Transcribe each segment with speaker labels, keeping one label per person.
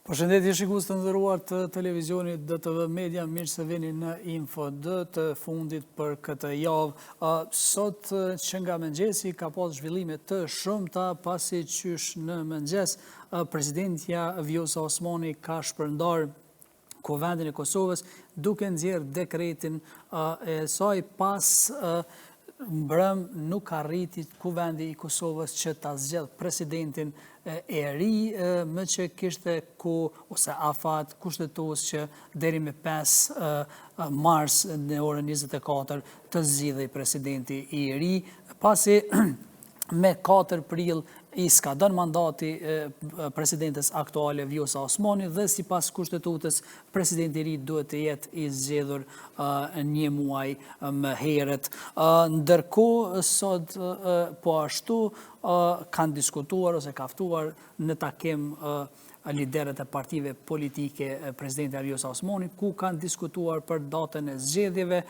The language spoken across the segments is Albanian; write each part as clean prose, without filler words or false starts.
Speaker 1: Përshëndetje shikues të nderuar të televizionit DTV Media, mirë se vini në Info D të fundit për këtë javë. Sot që nga mëngjesi ka pas zhvillime të shumta pasi qysh në mëngjes presidentja Vjosa Osmani ka shpërndar Kuvendin e Kosovës duke nxjerrë dekretin e saj pas mbrëm nuk arriti Kuvendi i Kosovës që ta zgjedh presidentin e ri, më që kishte ose afat kushtetues që deri me 5 mars në orën 24 të zgjidhej presidenti i ri, pasi me 4 prill i skadon mandati presidentes aktuale Vjosa Osmani dhe sipas kushtetutës presidenti i ri duhet të jetë i zgjedhur një muaj më herët. Ndërkohë sot po ashtu kanë diskutuar ose kaftuar në takim liderët e partive politike presidenti Vjosa Osmani, ku kanë diskutuar për datën e zgjedhjeve,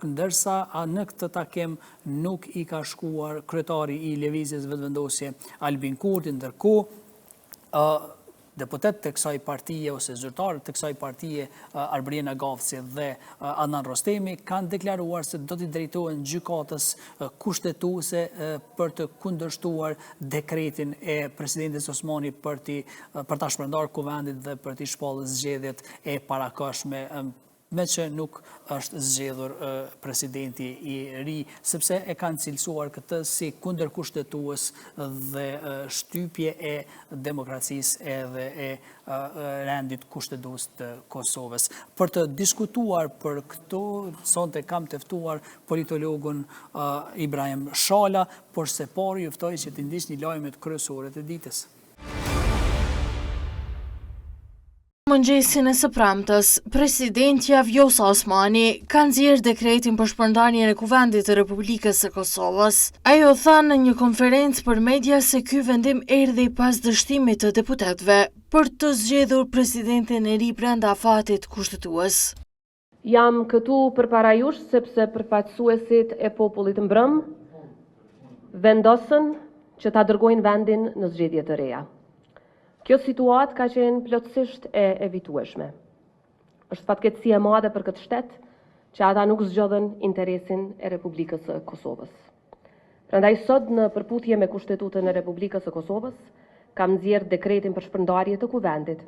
Speaker 1: ndërsa në këtë takim nuk i ka shkuar kryetari i Lëvizjes Vetëvendosje Albin Kurti, ndërkohë deputet të kësaj partije ose zyrtarët të kësaj partije Arbriena Gavci dhe Adnan Rostemi kanë deklaruar se do t'i drejtohen gjykatës kushtetuese për të kundërshtuar dekretin e presidentes Osmani për ta shpërndar Kuvendit dhe për t'i shpallë zgjedhjet e parakohshme, me që nuk është zgjedhur presidenti i ri, sepse e kanë cilësuar këtë si kundërkushtetues dhe shtypje e demokracisë edhe e rendit kushtetues të Kosovës. Për të diskutuar për këto, sonte kam të ftuar politologun Ibrahim Shala, por se pari ju ftoj që të ndiqni lajmet kryesore të ditës.
Speaker 2: Mëngjesin e së premtës, presidentja Vjosa Osmani ka nxjerrë dekretin për shpërndarjen e Kuvendit të Republikës së Kosovës. Ajo tha në një konferencë për media se ky vendim erdhi pas dështimit të deputetëve për të zgjedhur presidentin e ri brenda afatit kushtetues.
Speaker 3: Jam këtu përpara jush sepse përfaqësuesit e popullit mbrëm vendosën që ta dërgojnë vendin në zgjedhje të reja. Kjo situatë ka qenë plotësisht e evitueshme. Është fatkeqësi e madhe për këtë shtet që ata nuk zgjodhen interesin e Republikës së Kosovës. Prandaj sot në përputhje me Kushtetutën e Republikës së Kosovës kam nxjerrë dekretin për shpërndarje të Kuvendit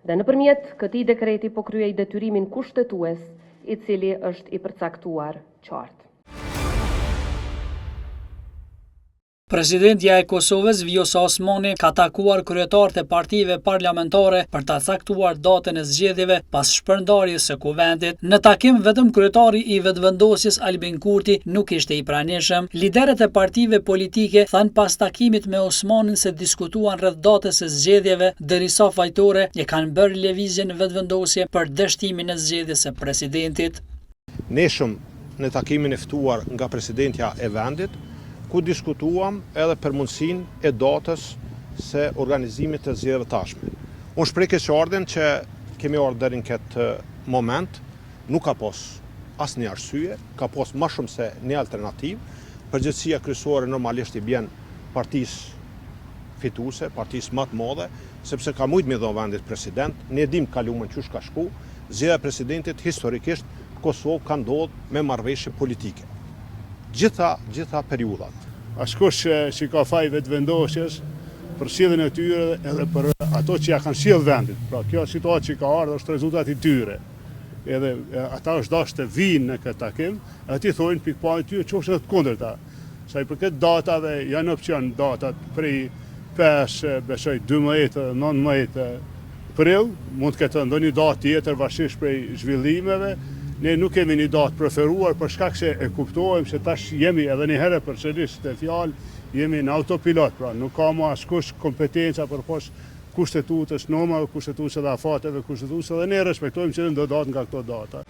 Speaker 3: dhe nëpërmjet këtij dekreti po kryej detyrimin kushtetues i cili është i përcaktuar qartë.
Speaker 1: Presidentja e Kosovës Vjosa Osmani ka takuar kryetarët e partive parlamentare për ta caktuar datën e zgjedhjeve pas shpërndarjes së Kuvendit. Në takim vetëm kryetari i Vetëvendosjes Albin Kurti nuk ishte i pranishëm. Liderët e partive politike thanë pas takimit me Osmanin se diskutuan rreth datës së zgjedhjeve, derisa fajtore e kanë bërë lëvizjen Vetëvendosje për dështimin e zgjedhjes së presidentit.
Speaker 4: Neshëm në takimin e ftuar nga presidentja e vendit, ku diskutuam edhe për mundësinë e datës së organizimit të zgjedhjeve tashme. Unë shpreh keqardhjen që kemi ardhur deri në këtë moment, nuk ka pas asnjë arsye, ka pas më shumë se një alternativë. Përgjegjësia kryesore normalisht i bën partisë fituese, partisë më të madhe, sepse ka mujt me dhënë vendit president, ne dim kaluamën çush ka shku, zgjedhja e presidentit historikisht Kosovë ka ndodhur me marrëveshje politike. Gjitha periudat.
Speaker 5: Askush që ka faj vetëvendosjes për sjelljen e tyre edhe për ato që ja kanë sjell vendit. Pra kjo situatë që ka ardhur është rezultati i tyre. Edhe ata është dashur të vinë në këtë takim, aty thonë pikpamja e tyre çështë të kundërta. Sa i përket datave, janë opsion datat prej 5, besoj 12, 19 prill, mund të ketë ndonjë datë tjetër varësisht prej zhvillimeve. Ne nuk kemi një datë preferuar për shkak se e kuptojmë se tash jemi edhe një herë përsërisht të fjalë, jemi në autopilot, pra nuk ka më askush kompetenca përposh kushtetutës, normave kushtetuese dhe afateve kushtetuese dhe ne respektojmë që do datë nga këto data.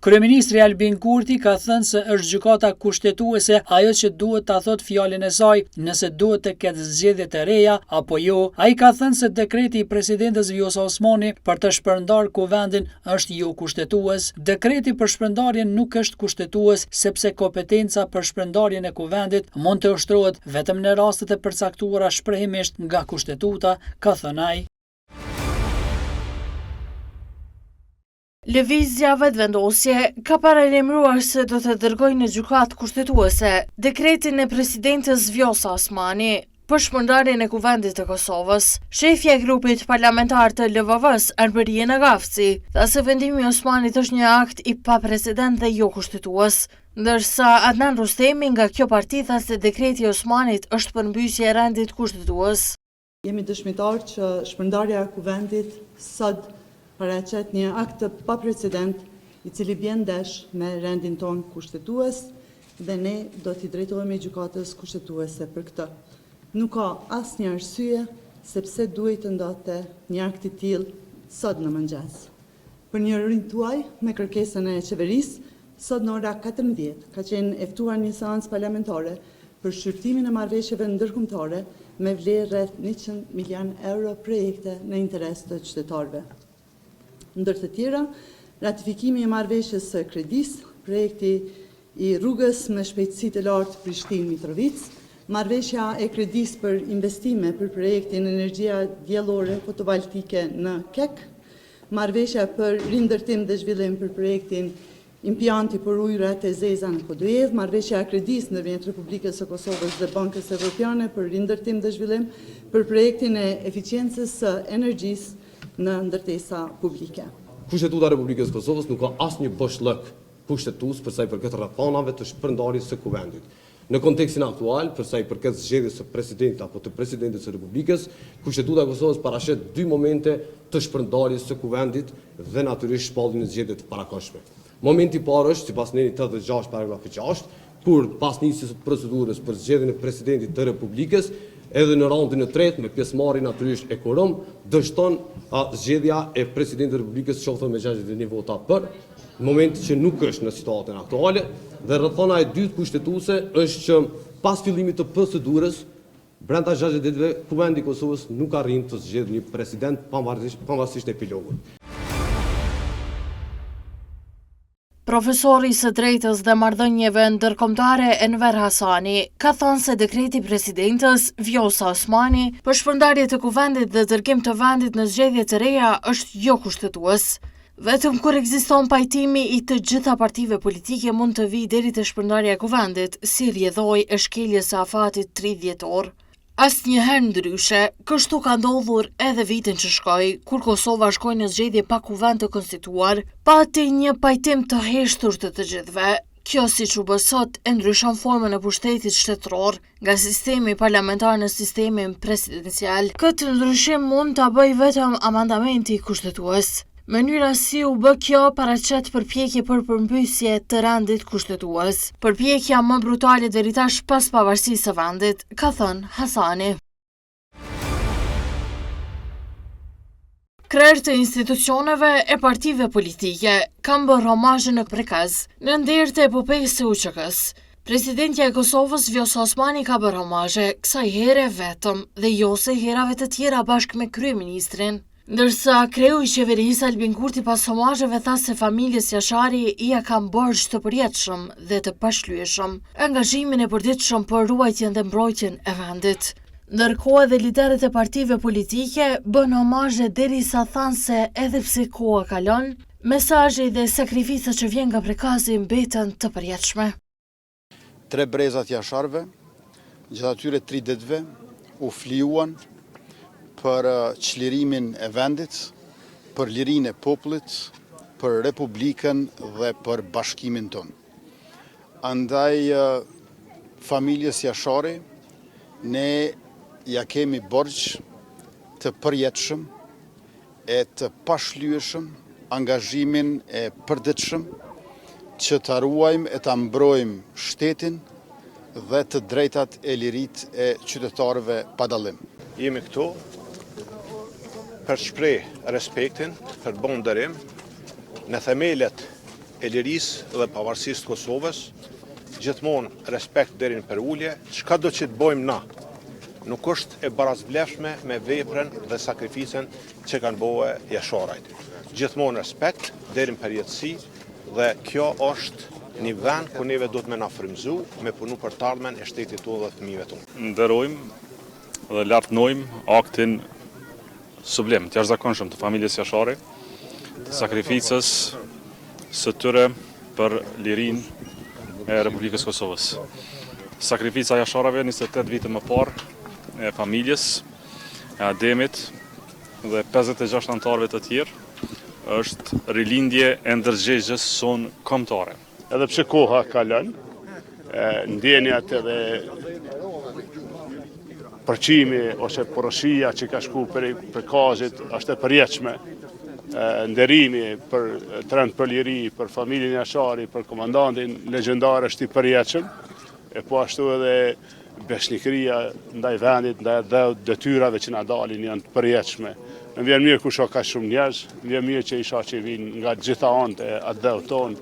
Speaker 1: Kryeministri Albin Kurti ka thënë se është gjykata kushtetuese ajo që duhet ta thotë fjalën e saj, nëse duhet të ketë zgjedhje të reja apo jo. Ai ka thënë se dekreti i presidentes Vjosa Osmani për të shpërndar kuvendin është jo kushtetues. Dekreti për shpërndarjen nuk është kushtetues sepse kompetenca për shpërndarjen e kuvendit mund të ushtrohet vetëm në rastet e përcaktuara shprehimisht nga kushtetuta, ka thënë ai.
Speaker 2: Lëvizja vetëvendosje ka paralajmëruar se do të dërgojë në gjykatë kushtetuese dekretin e presidentes Vjosa Osmani për shpërndarjen e kuvendit të Kosovës. Shefja e grupit parlamentar të LVV-s, Arberien Agafci, tha se vendimi i Osmanit është një akt i paprecedent dhe jo kushtetues, ndërsa Adnan Rustemi nga kjo parti tha se dekreti i Osmanit është përmbysje e rendit kushtetues.
Speaker 6: Jemi dëshmitar që shpërndarja e kuvendit sot paraqet një akt të paprecedent i cili bjen ndesh me rendin ton kushtetues dhe ne do t'i drejtohemi gjykatës kushtetuese për këtë. Nuk ka asnjë arsye sepse duhet të ndodhte një akt i tillë sot në mëngjes. Për një rrymë tuaj me kërkesën e qeverisë, sot në ora 14 ka qenë e ftuar një seancë parlamentare për shqyrtimin e marrëveshjeve ndërkombëtare me vlerë rreth 100 milion euro projekte në interes të qytetarëve. Ndër të tjera, ratifikimi i marrëveshjes së Kredis, projekti i rrugës me shpejtësi të lartë Prishtinë-Mitrovic, marrëveshja e Kredis për investime për projektin energjia diellore fotovoltaike në Kek, marrëveshja për rindërtim dhe zhvillim për projektin impianti për ujërat e zeza në Kodujev, marrëveshja e Kredis ndërmjet Republikës së Kosovës dhe Bankës Evropiane për rindërtim dhe zhvillim për projektin e eficiencës së energjisë në ndërtesa publike.
Speaker 7: Kushtetuta e Republikës së Kosovës nuk ka asnjë boshllëk kushtetues për sa i përket rrethanave të shpërndarjes së kuvendit. Në kontekstin aktual, për sa i përket zgjedhjes së presidentit apo të presidentes së Republikës, Kushtetuta e Kosovës paraqet dy momente të shpërndarjes së kuvendit dhe natyrisht shpalljen e zgjedhjeve të parakohshme. Momenti i parë është sipas neni 86 paragrafi 6, kur pas nisjes së procedurës për zgjedhjen e presidentit të Republikës, edhe në raundin e tretë me pjesëmarrjen natyrisht e quorum, dështon zgjedhja e presidentit të Republikës qoftë me 61 vota për, në momenti që nuk është në situatën aktuale, dhe rrethana e dytë kushtetuese është që pas fillimit të procedurës brenda 60 ditëve kuvendi i Kosovës nuk arrin të zgjedhë një president pavarësisht epilogut.
Speaker 2: Profesori së drejtës dhe marrëdhënieve ndërkombëtare Enver Hasani ka thënë se dekreti i presidentes Vjosa Osmani për shpërndarje të kuvendit dhe dërgim të vendit në zgjedhje të reja është jo kushtetues. Vetëm kur ekziston pajtimi i të gjitha partive politike mund të vijë deri te shpërndarja e kuvendit, si rrjedhoi e shkeljes së afatit 30 orë. Asnjëherë ndryshe, kështu ka ndodhur edhe vitin që shkoi, kur Kosova shkoi në zgjedhje pa kuvend të konstituar, pati një pajtim të heshtur të gjithëve. Kjo siç u bë sot e ndryshon formën e pushtetit shtetëror nga sistemi parlamentar në sistemin presidencial. Këtë ndryshim mund ta bëjë vetëm amandamenti kushtetues. Mënyra si u bë kjo paraqet përpjekje për përmbysje të rendit kushtetues. Përpjekja më brutale deri tash pas pavarësisë së vendit, ka thënë Hasani. Krerët e institucioneve e partive politike kanë bërë homazhe në prekaz në nder të epopejës së UÇK-s. Presidentja e Kosovës Vjosa Osmani ka bërë homazhe kësaj here vetëm dhe jo se herave të tjera bashkë me kryeministrin. Ndërsa kreu i qeverisë Albin Kurti pas homazheve tha se familjes Jashari ia kanë borxh të përjetshëm dhe të pashlyeshëm angazhimin e përditshëm për ruajtjen dhe mbrojtjen e vendit. Ndërkohë edhe liderët e partive politike bën homazhe derisa thanë se edhe pse koha kalon, mesazhi dhe sakrificat që vjen nga prekazi mbeten të përjetshme.
Speaker 8: 3 brezat Jasharve, gjatë atyre 3 ditëve u flijuan për çlirimin e vendit, për lirinë e popullit, për Republikën dhe për bashkimin tonë. Andaj familjes Jashari ne ja kemi borxh të përjetshëm e të pashlyeshëm angazhimin e përditshëm që ta ruajmë e ta mbrojmë shtetin dhe të drejtat e lirit e qytetarëve pa dallim.
Speaker 4: Jemi këtu për shpreh respektin, për të bën nderim në themelet e lirisë dhe pavarësisë të Kosovës, gjithmonë respekt deri në përulje, çka do që të bëjmë na, nuk është e barazvlefshme me veprën dhe sakrificën që kanë bëhe jasharajt. Gjithmonë respekt deri në përjetësi dhe kjo është një vend ku neve do të me na frymëzu me punu për të ardhmen e shtetit tonë dhe fëmijëve tonë.
Speaker 9: Nderojmë dhe lartënojmë aktin sublim të jashtëzakonshëm të familjes Jashari, të sakrificës së tyre për lirinë e Republikës Kosovës. Sakrifica e Jasharave 28 vite më parë e familjes, e Ademit dhe 56 anëtarëve të tjerë është rilindje e ndërgjegjës sonë kombëtare.
Speaker 5: Edhe pse koha kalon, ndjenjat edhe përqimi ose porosia që ka shku për kazit është e përjetshme. Nderimi për Trend për Liri, për familjen Jashari, për komandantin legjendar është i përjetshëm, e po ashtu edhe besnikëria ndaj vendit, ndaj detyrave që na dalin janë të përjetshme. Më vjen mirë kur shoh ka shumë njerëz, më vjen mirë që isha që vinë nga gjitha anët e atë dheu tonë.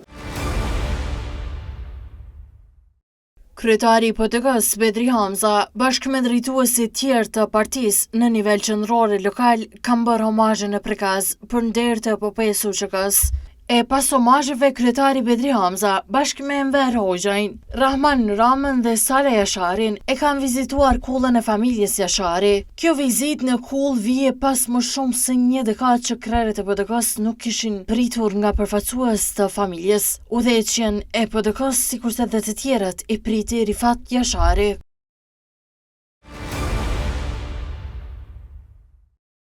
Speaker 2: Kryetari i PTK-s Bedri Hamza, bashkë me drejtuesit tjerë të partisë në nivel qendror e lokal, kanë bërë homazhin e prekaz për nder të epopejës UÇK-s. E pas homazheve, kryetari Bedri Hamza, bashkë me Enver Hoxhajin, Rahman Ramën dhe Sala Jasharin e kanë vizituar kullën e familjes Jashari. Kjo vizitë në kull vije pas më shumë se një dekadë që krerët e PTK-s nuk kishin pritur nga përfaqësues të familjes. Udhëheqjen e PTK-s, sikurse dhe të tjerët, i priti Rifat Jashari.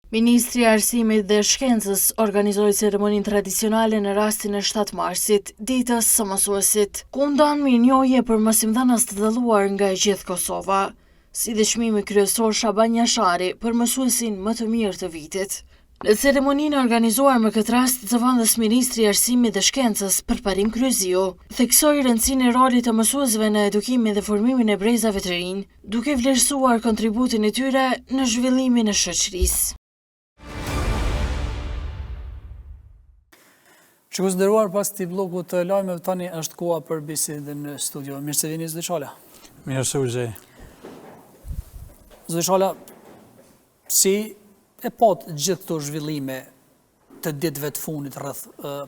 Speaker 2: Ministri i Arsimit dhe Shkencës organizoi ceremoninë tradicionale në rastin e 7 marsit, ditës së mësuesit, ku ndan mirënjohje për mësimdhënës të dëlluar nga e gjithë Kosova, si dhe çmimi kryesor Shaban Jashari për mësuesin më të mirë të vitit. Në ceremoninë organizuar më këtë rast, zëvendës Ministri i Arsimit dhe Shkencës Përparim Kryeziu theksoi rëndësinë e rolit të mësuesve në edukimin dhe formimin e brezave të rinj, duke vlerësuar kontributin e tyre në zhvillimin e shoqërisë.
Speaker 1: Shikues të nderuar, pas këtij bloku të lajmeve tani është koha për bisedën në studio. Mirë se vini Zoti Shala.
Speaker 10: Mirë se u gjej.
Speaker 1: Zoti Shala, si e pat gjithë këto zhvillime të ditëve të fundit rreth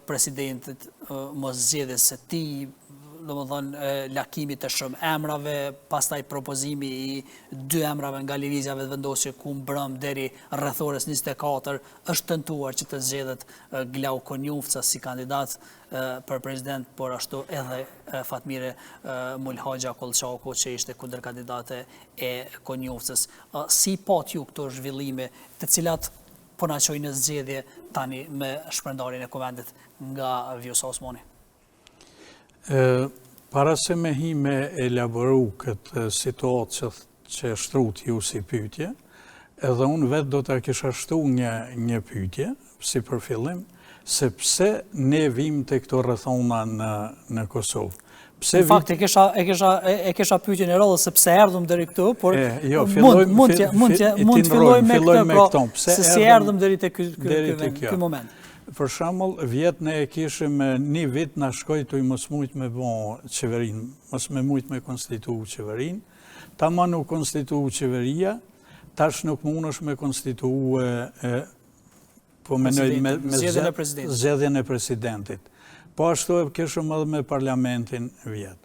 Speaker 1: presidentit, moszgjedhjes së tij, domethënë lakimit të shumë emrave, pastaj propozimi i 2 emrave nga lëvizjave të vendosur ku mbrëm deri rreth orës 24 është tentuar që të zgjedhet Glau Konjufca si kandidat për president, por ashtu edhe Fatmire Mulhaxha Kollçaku që ishte kundërkandidate e Konjufcës. Si pat ju këto zhvillime, të cilat po na çojnë në zgjedhje tani me shpërndarjen e kuvendit nga Vjosa Osmani?
Speaker 10: Para se me hi me elaboru këtë situatë që shtrut ju si pyetje, edhe unë vetë do të kisha shtu një pyetje, si për fillim, se pse ne vim të këto rrethona në Kosovë.
Speaker 1: Në fakt, e kisha pyetjen e rrallës se pse erdhëm deri këtu, por mund të fillojmë me këtë, se si erdhëm deri te ky moment.
Speaker 10: Për shembull, vjet ne e kishim një vit na shkoi të mos mujt me bë qeverinë, mos me mujt me konstituu qeverinë. Tamam u konstituu qeveria, tash nuk mundesh me konstituu po mendoj me zgjedhjen e presidentit. Po ashtu e kishim edhe me parlamentin vjet.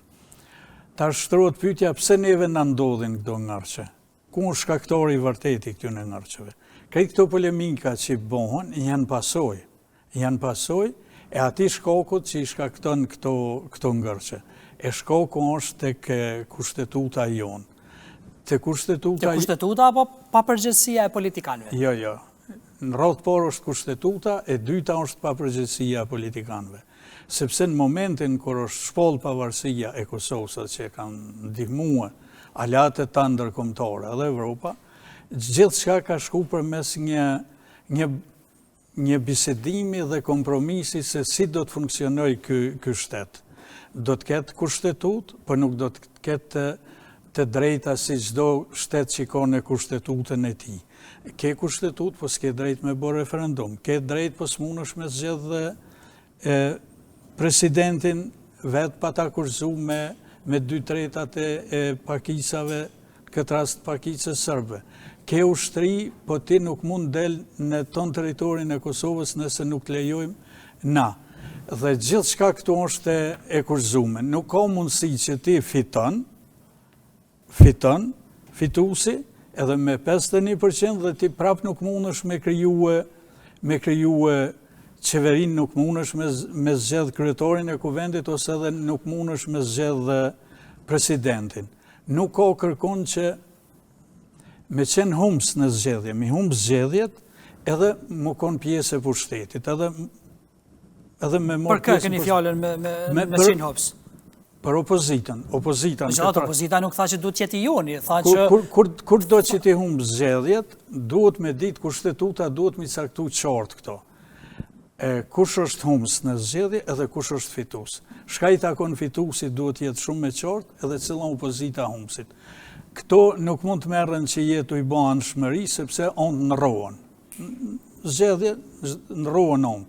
Speaker 10: Tash shtrohet pyetja pse neve na ndodhin këto ngarçe. Ku është shkaktori i vërtetë i këtyre ngarçeve? Këto polemika që bëhen janë pasojë e atij shkakut që i shkakton këto ngërçe. E shkaku është tek kushtetuta jonë. Te
Speaker 1: kushtetuta apo papërgjegjësia e politikanëve?
Speaker 10: Jo. Në radhë parë është kushtetuta, e dyta është papërgjegjësia e politikanëve. Sepse në momentin kur është shpall pavarësia e Kosovës që kanë ndihmuar aleatet ta ndërkombëtare edhe Evropa, gjithçka ka shku përmes një bisedimi dhe kompromisi se si do të funksionoj ky shtet. Do të ketë kushtetut, por nuk do të ketë të drejta si çdo shtet që ka në kushtetutën e tij. Ke kushtetut, po s'ke drejt me bërë referendum. Ke drejt, po s'munësh me zgjedh presidentin vetë pa ta kurzu me 2/3 e pakicave, këtë rast pakicës sërbe. Ke ushtri, po ti nuk mund del në ton teritorin e Kosovës nëse nuk lejojmë na. Dhe gjithë shka këtu është e kurzume. Nuk ka mundësi që ti fiton, fitusi, edhe me 51% dhe ti prap nuk mundesh me kryue qeverin, nuk mundesh me zgjedh kryetorin e kuvendit, ose edhe nuk mundesh me zgjedh presidentin. Nuk ka kërkon që me qenë humës në zgjedhje, mi humës zgjedhjet, edhe më konë pjesë e pushtetit, edhe me morë
Speaker 1: pjesë... Për kë këni fjallën me qenë humës?
Speaker 10: Për opozitën.
Speaker 1: Opozita nuk tha që duhet qëti joni, tha që...
Speaker 10: Kur do që ti humës zgjedhjet, duhet me ditë kushtetuta, duhet me caktu qartë këto. Kush është humës në zgjedhje edhe kush është fitus. Shka i takon fitusit duhet jetë shumë me qartë edhe cila opozita humësit. Këto nuk mund të merren që jetu i banë shmëri, sepse onë në rohën. Zgjedhje në rohën onë.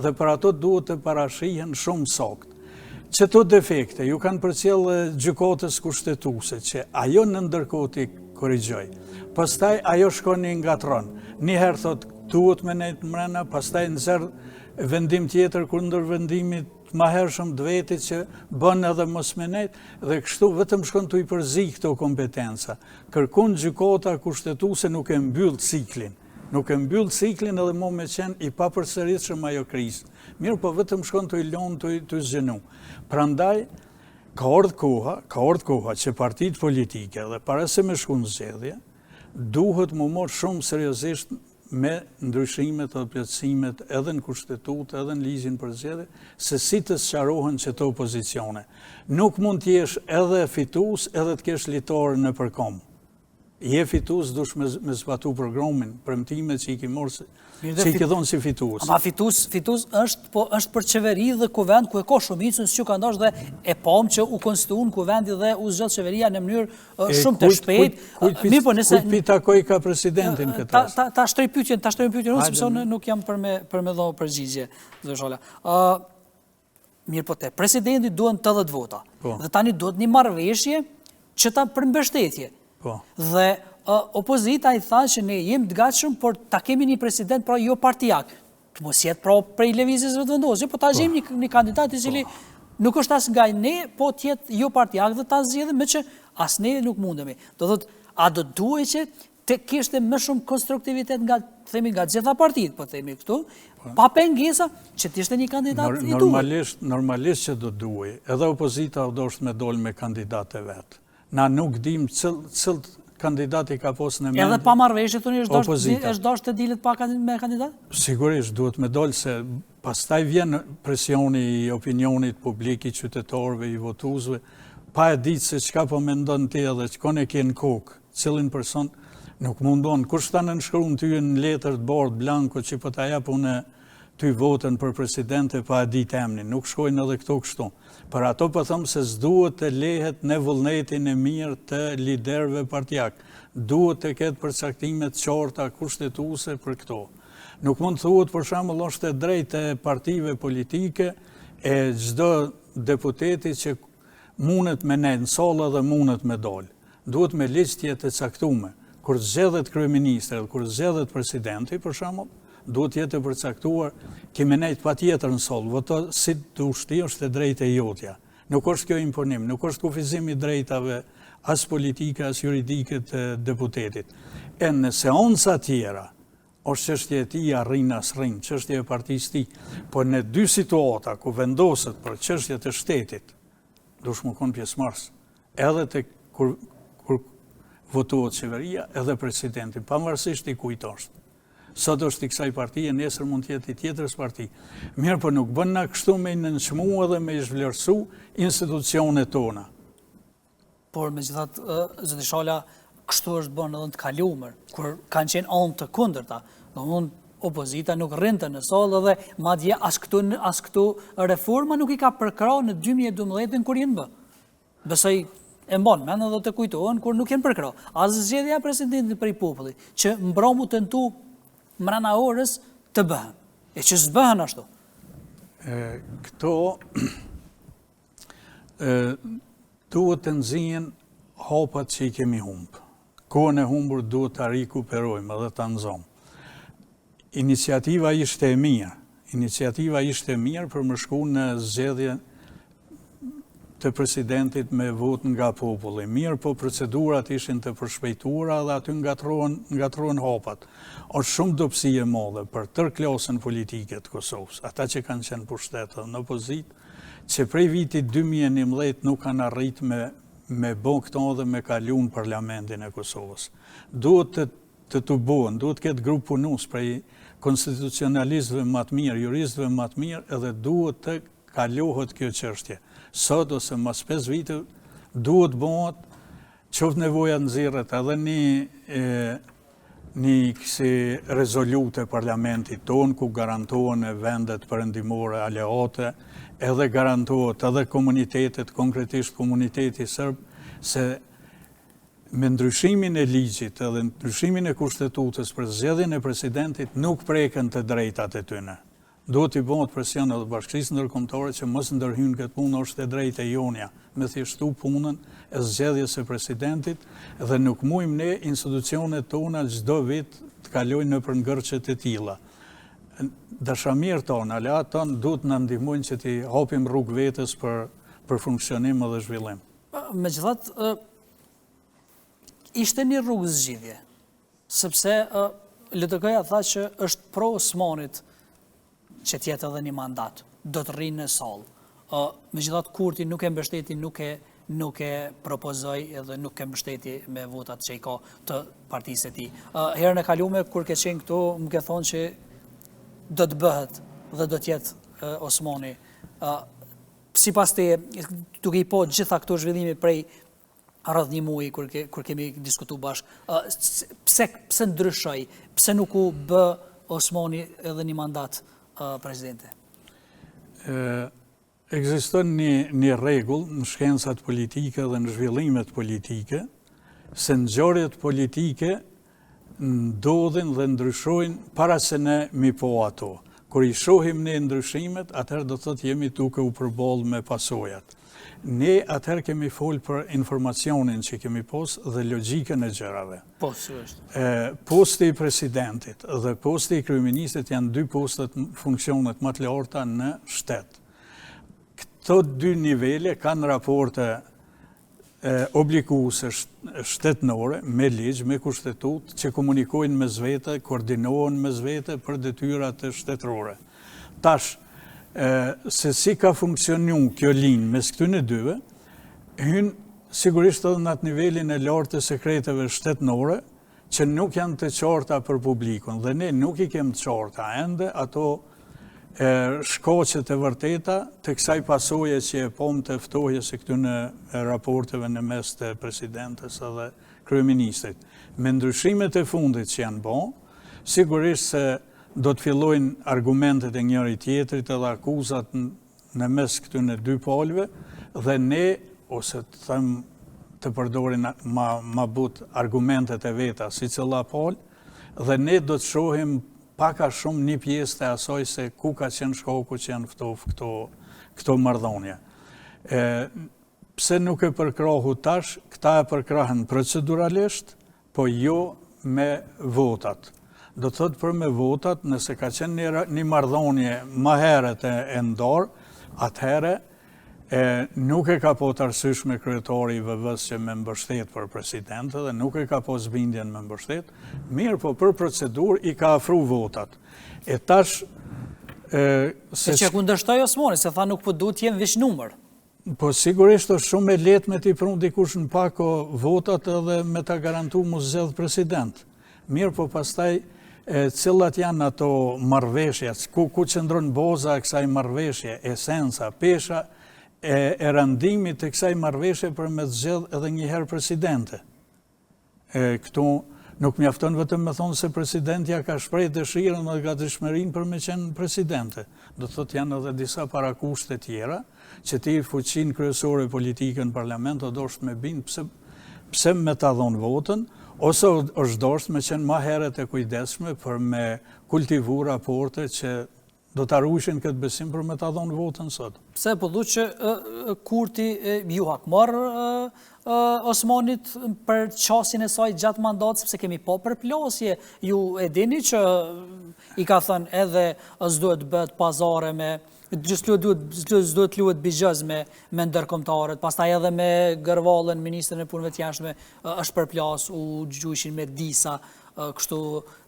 Speaker 10: Dhe për ato duhet të parashihen shumë sakt. Qëto defekte ju kanë përcjellë gjykatës kushtetuse, që ajo në ndërkohë t'i korrigjoj. Pastaj ajo shkon një ngatron. Njëherë thot duhet me nejtë mrena, pastaj nëzër vendim tjetër kundër vendimit ma hershëm dvetit që bën edhe mos me nejtë, dhe kështu vetëm shkon të i përzi këto kompetenca. Kërkon gjykata kushtetuse nuk e mbyll ciklin. Nuk e mbyll ciklin edhe mo me qenë i papërsëritshëm ajo krizë. Mirë, po vetëm shkon të i lonë të zgjenu. Prandaj, ka ardhë koha që partitë politike dhe para se me shku në zgjedhje, duhet më morë shumë seriozisht me ndryshimet dhe plotësimet edhe në kushtetut, edhe në ligjin për zgjedhje, se si të sqarohen qëto opozicione. Nuk mund t'jesh edhe fitus, edhe t'kesh litorë në përkom. Je fitus, dush me zbatu programin, premtimet që i ki morë, që i ki dhonë si fitus.
Speaker 1: Ama fitus është për qeveri dhe kuvend, ku e ko shumicën, që ka ndash dhe e pom që u konstituun kuvendi dhe u zgjat qeveria në mënyrë shumë të shpejt.
Speaker 10: Kujt pitakoj ka presidentin këtë rast?
Speaker 1: Ta shtroj pyetjen unë, sepse unë nuk jam për me dhonë përgjigje. Mirë po te, presidenti duhen 80 vota, dhe tani duhet një marrëveshje që ta përmbështetje. Dhe opozita i tha që ne jem të gatshëm, por ta kemi një president pra jo partijak. Të mos jetë pra prej lëvizjes vetëvendosje, po ta gjem një kandidat i cili nuk është as nga ne, po tjetë jo partijak dhe ta zgjedhim, me që as ne nuk mundemi. Do thot, a do duhet që të kishte më shumë konstruktivitet nga gjitha partitë, po themi këtu, pa pengesa që t'ishte një kandidat i duhet.
Speaker 10: Normalisht që do duhet, edhe opozita do është me dol me kandidate vetë. Na nuk dim cëllë kandidati ka posë në mendje.
Speaker 1: Edhe pa marrëveshje të një është dosh të dilet me kandidat?
Speaker 10: Sigurisht, duhet me dollë se pastaj vjen presioni i opinionit publik, i qytetorëve, i votuzve, pa e ditë se qka po mendon ti edhe që kone ke në kokë, cilin person nuk mundon. Kur shta në nshkru në ty në letër të bordë blanko që po ta japë une ty votën për presidente pa e ditë emnin, nuk shkojnë edhe këto kështu. Për ato po thëmë se s'duhet të lehet në vullnetin e mirë të liderëve partijak. Duhet të ketë përcaktimet qarta kushtetuse për këto. Nuk mund të thuhet për shembull është e drejtë e partive politike e çdo deputeti që mundet me nejtë në sallë dhe mundet me dalë. Duhet me ligj të jetë të caktuar. Kur zgjedhet kryeministri, kur zgjedhet presidenti për shembull, duhet jetë të përcaktuar, kemi nejtë pa tjetër në solë, voto si të ushti është e drejtë e jotja. Nuk është kjo imponim, nuk është kufizim i drejtave as politike, as juridike të deputetit. E në seanca tjera, është çështje e tij arrin as rrin, çështje e partisë tij, por në dy situata ku vendoset për çështje të shtetit, dush më konë pjesëmarrës, edhe të kur votohet qeveria, edhe presidenti, pavarësisht i kujt është. Sot është i kësaj partije, nesër mund tjetë i tjetërës parti. Mirë, për nuk bën na kështu me i nënçmu edhe me i zhvlerësu institucionet tona.
Speaker 1: Por me gjithatë, zëti Shala, kështu është bën edhe të kaluar, kur kanë qenë anë të kundërta. Do mund opozita nuk rrinte në sallë dhe madje as këtu reforma nuk i ka përkrahur në 2012 kur jenë bë. Besoj e mban mend edhe të kujtohen kur nuk jenë përkrahur. As zgjedhja e presidentit për i popullit, që mbramu tentu mrena orës të bëhen, e që s'bëhen ashtu.
Speaker 10: Këto duhet të nxjerrin hapat që i kemi humbë. Kohën e humbur duhet të rikuperojmë dhe të nxjerrim. Iniciativa ishte e mirë. Iniciativa ishte e mirë për më shku në zgjedhje të presidentit me vot nga populli. Mirë, po procedurat ishin të përshpejtuara dhe aty ngatrohen hapat. Është shumë dobësi e madhe për tërë klasën politike të Kosovës, ata që kanë qenë pushtet dhe në opozitë, që prej vitit 2011 nuk kanë arrit me bon këto dhe me kalu në parlamentin e Kosovës. Duhet të tubohen, duhet këtë grup punus prej konstitucionalistëve më të mirë, juristëve më të mirë, edhe duhet të kalohet kjo çështje. Sot ose mas 5 vite duhet bëhet qoftë nevoja nxirret edhe një kësi rezolute parlamentit ton ku garantohen vendet perëndimore aleate, edhe garantohet edhe komunitetet, konkretisht komuniteti serb, se me ndryshimin e ligjit edhe ndryshimin e kushtetutës për zgjedhjen e presidentit nuk preken të drejtat e tyre. Duhet i bëhet presion edhe bashkësisë ndërkombëtare që mos ndërhyjnë këtë punë, është e drejtë e jonja, me thjeshtu punën e zgjedhjes së presidentit dhe nuk mujmë ne institucionet tona çdo vit të kalojnë nëpër ngërçe të tilla. Dashamirët tonë, aleat tonë duhet na ndihmojnë që t'i hapim rrugë vetes për funksionim dhe zhvillim.
Speaker 1: Megjithatë, ishte një rrugë zgjidhje, sepse LDK-ja tha që është pro Osmanit që tjetë edhe një mandat, do të rrinë në salë. Megjithatë Kurti nuk e mbështeti, nuk e propozoi edhe nuk e mbështeti me votat që i ka të partisë e tij. Herën e kalume, kur ke qenë këtu, më ke thonë që do të bëhet dhe do të jetë Osmani. Sipas te, duke i po gjitha këto zhvillime prej rreth një muaji kur kemi diskutuar bashkë, pse ndryshoi, pse nuk u bë Osmani edhe një mandat presidente?
Speaker 10: Ekziston një rregull në shkencat politike dhe në zhvillimet politike, se ngjarjet politike ndodhin dhe ndryshojnë para se ne mi po ato. Kur i shohim ne ndryshimet, atëherë do të thotë jemi duke u përballë me pasojat. Ne atëherë kemi folë për informacionin që kemi pas dhe logjikën e gjërave.
Speaker 1: Po, sigurisht.
Speaker 10: Posti i presidentit dhe posti i kryeministit janë dy postet funksionet më të larta në shtet. Këto dy nivele kanë raporte obliguese shtetënore me ligj, me kushtetut, që komunikojnë mes vete, koordinohen mes vete për detyrat shtetërore. Tash, se si ka funksionu kjo linjë mes këtyne dyve, hynë sigurisht edhe në atë nivelin e lartë të sekreteve shtetënore, që nuk janë të qarta për publikun, dhe ne nuk i kem të qarta, ende ato shkaqet e vërteta të kësaj pasoje që e pom të ftohjes së këtyne raporteve në mes të presidentes edhe kryeministrit. Me ndryshimet e fundit që janë bën, sigurisht se do të fillojnë argumentet e njëri tjetrit edhe akuzat në mes këtyne dy palëve, dhe ne, ose të them të përdorin ma but argumentet e veta si cilla palë, dhe ne do të shohim paka shumë një pjesë të asoj se ku ka qenë shkaku që janë ftof këto marrëdhënie. Pse nuk e përkrahu tash, këta e përkrahen proceduralisht, po jo me votat. Do të thotë për me votat, nëse ka qenë një marrëdhënie më herët e ndarë, atëherë nuk e ka po të arsyeshme kryetari i VV-s që me mbështet për presidentë dhe nuk e ka po zbindjen me mbështet, mirë po për procedur i ka afru votat. E tash...
Speaker 1: Se që kundërshtoi Osmani, se tha nuk po duhet jem veç numër.
Speaker 10: Po sigurisht është shumë e lehtë me t'i pru dikush në pako votat edhe me ta garantu mu zgjedh president. Mirë po pastaj cilat janë ato marrëveshjet, ku qëndron baza e kësaj marrëveshje, esenca, pesha, e randimit të kësaj marrëveshje për me zgjedh edhe njëherë presidente. Këtu nuk mjafton vetëm me thonë se presidentja ka shpreh dëshirën dhe gatishmërinë për me qenë presidente. Do thotë janë edhe disa parakushte tjera, që ti fuqinë kryesore politike në parlament o doshtë me bindë pse me ta dhonë votën, ose është doshtë me qenë ma herët e kujdesshme për me kultivu raporte që do të arruishin këtë besim për me ta dhonë votën sot.
Speaker 1: Pse po thu që Kurti ju hakmar Osmanit për qasin e saj gjatë mandat, sepse kemi po përplasje, ju e dini që i ka thënë edhe s'duhet bëhet pazare me s'duhet luhet bigjëz me ndërkombëtarët, pastaj edhe me Gërvallën, ministrin e punëve të jashtme, është përplas, u gjujshin me disa kështu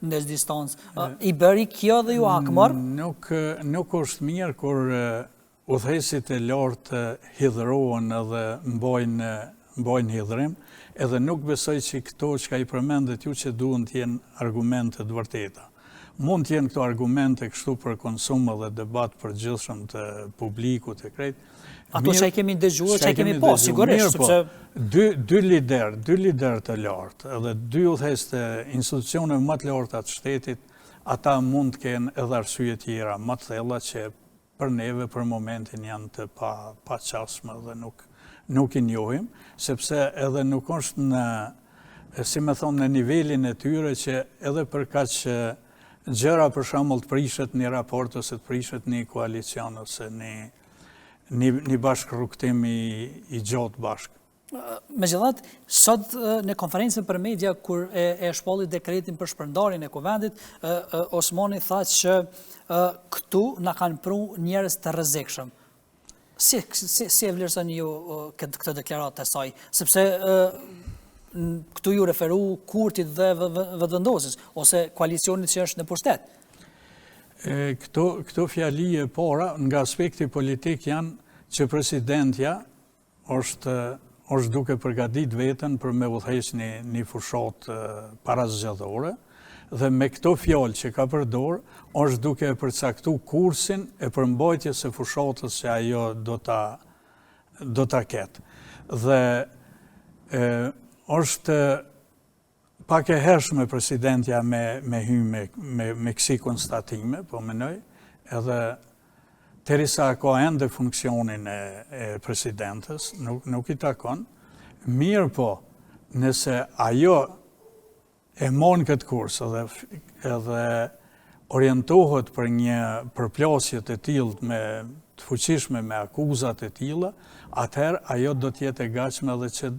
Speaker 1: në distancë. I bëri kjo dhe ju hakmar?
Speaker 10: Nuk është mirë kur udhëheqësit e lartë hidhërohen edhe mbajnë hidhërim, edhe nuk besoj që këto që ka i përmendet ju që duhen të jenë argumentet vërteta. Mund të jenë këto argumente kështu për konsum dhe debat për gjithshëm të publikut e krejt.
Speaker 1: Ato që i kemi dëgjuar, që i kemi po, sigurisht.
Speaker 10: Dy lider të lartë edhe dy udhëheqës të institucione më të larta të shtetit, ata mund të kenë edhe arsye tjera më të thella që për neve për momentin janë të paqashme dhe nuk i njohim, sepse edhe nuk është në, si me thonë, në nivelin e tyre që edhe për kaq gjëra për shembull të prishet një raport ose të prishet një koalicion ose një bashkërrugtim i gjatë bashkë.
Speaker 1: Megjithatë, sot në konferencën për media kur e shpolli dekretin për shpërndarjen e kuvendit, Osmani tha që këtu na kanë pru njerëz të rrezikshëm. Si e vlerësoni ju këtë deklaratë e saj, sepse këtu ju referu Kurtit dhe vetëvendosis, ose koalicionit që është në pushtet?
Speaker 10: Këto fjali e para nga aspekti politik janë që presidentja është duke përgatit veten për me udhëheq një fushat parazgjedhore, dhe me këto fjalë që ka përdor, është duke përcaktu kursin e përmbajtjes së fushatës që ajo do ta ketë. Dhe është pak e hershme presidentja me hymë me kësi konstatime, po menoj, edhe terisa ka ende funksionin e presidentës, nuk i takon, mirë po, nëse ajo e mon këtë kurs edhe orientohet për një përplasje të tillë të fuqishme me akuzat e tilla, atëherë ajo do të jetë e gatshme edhe që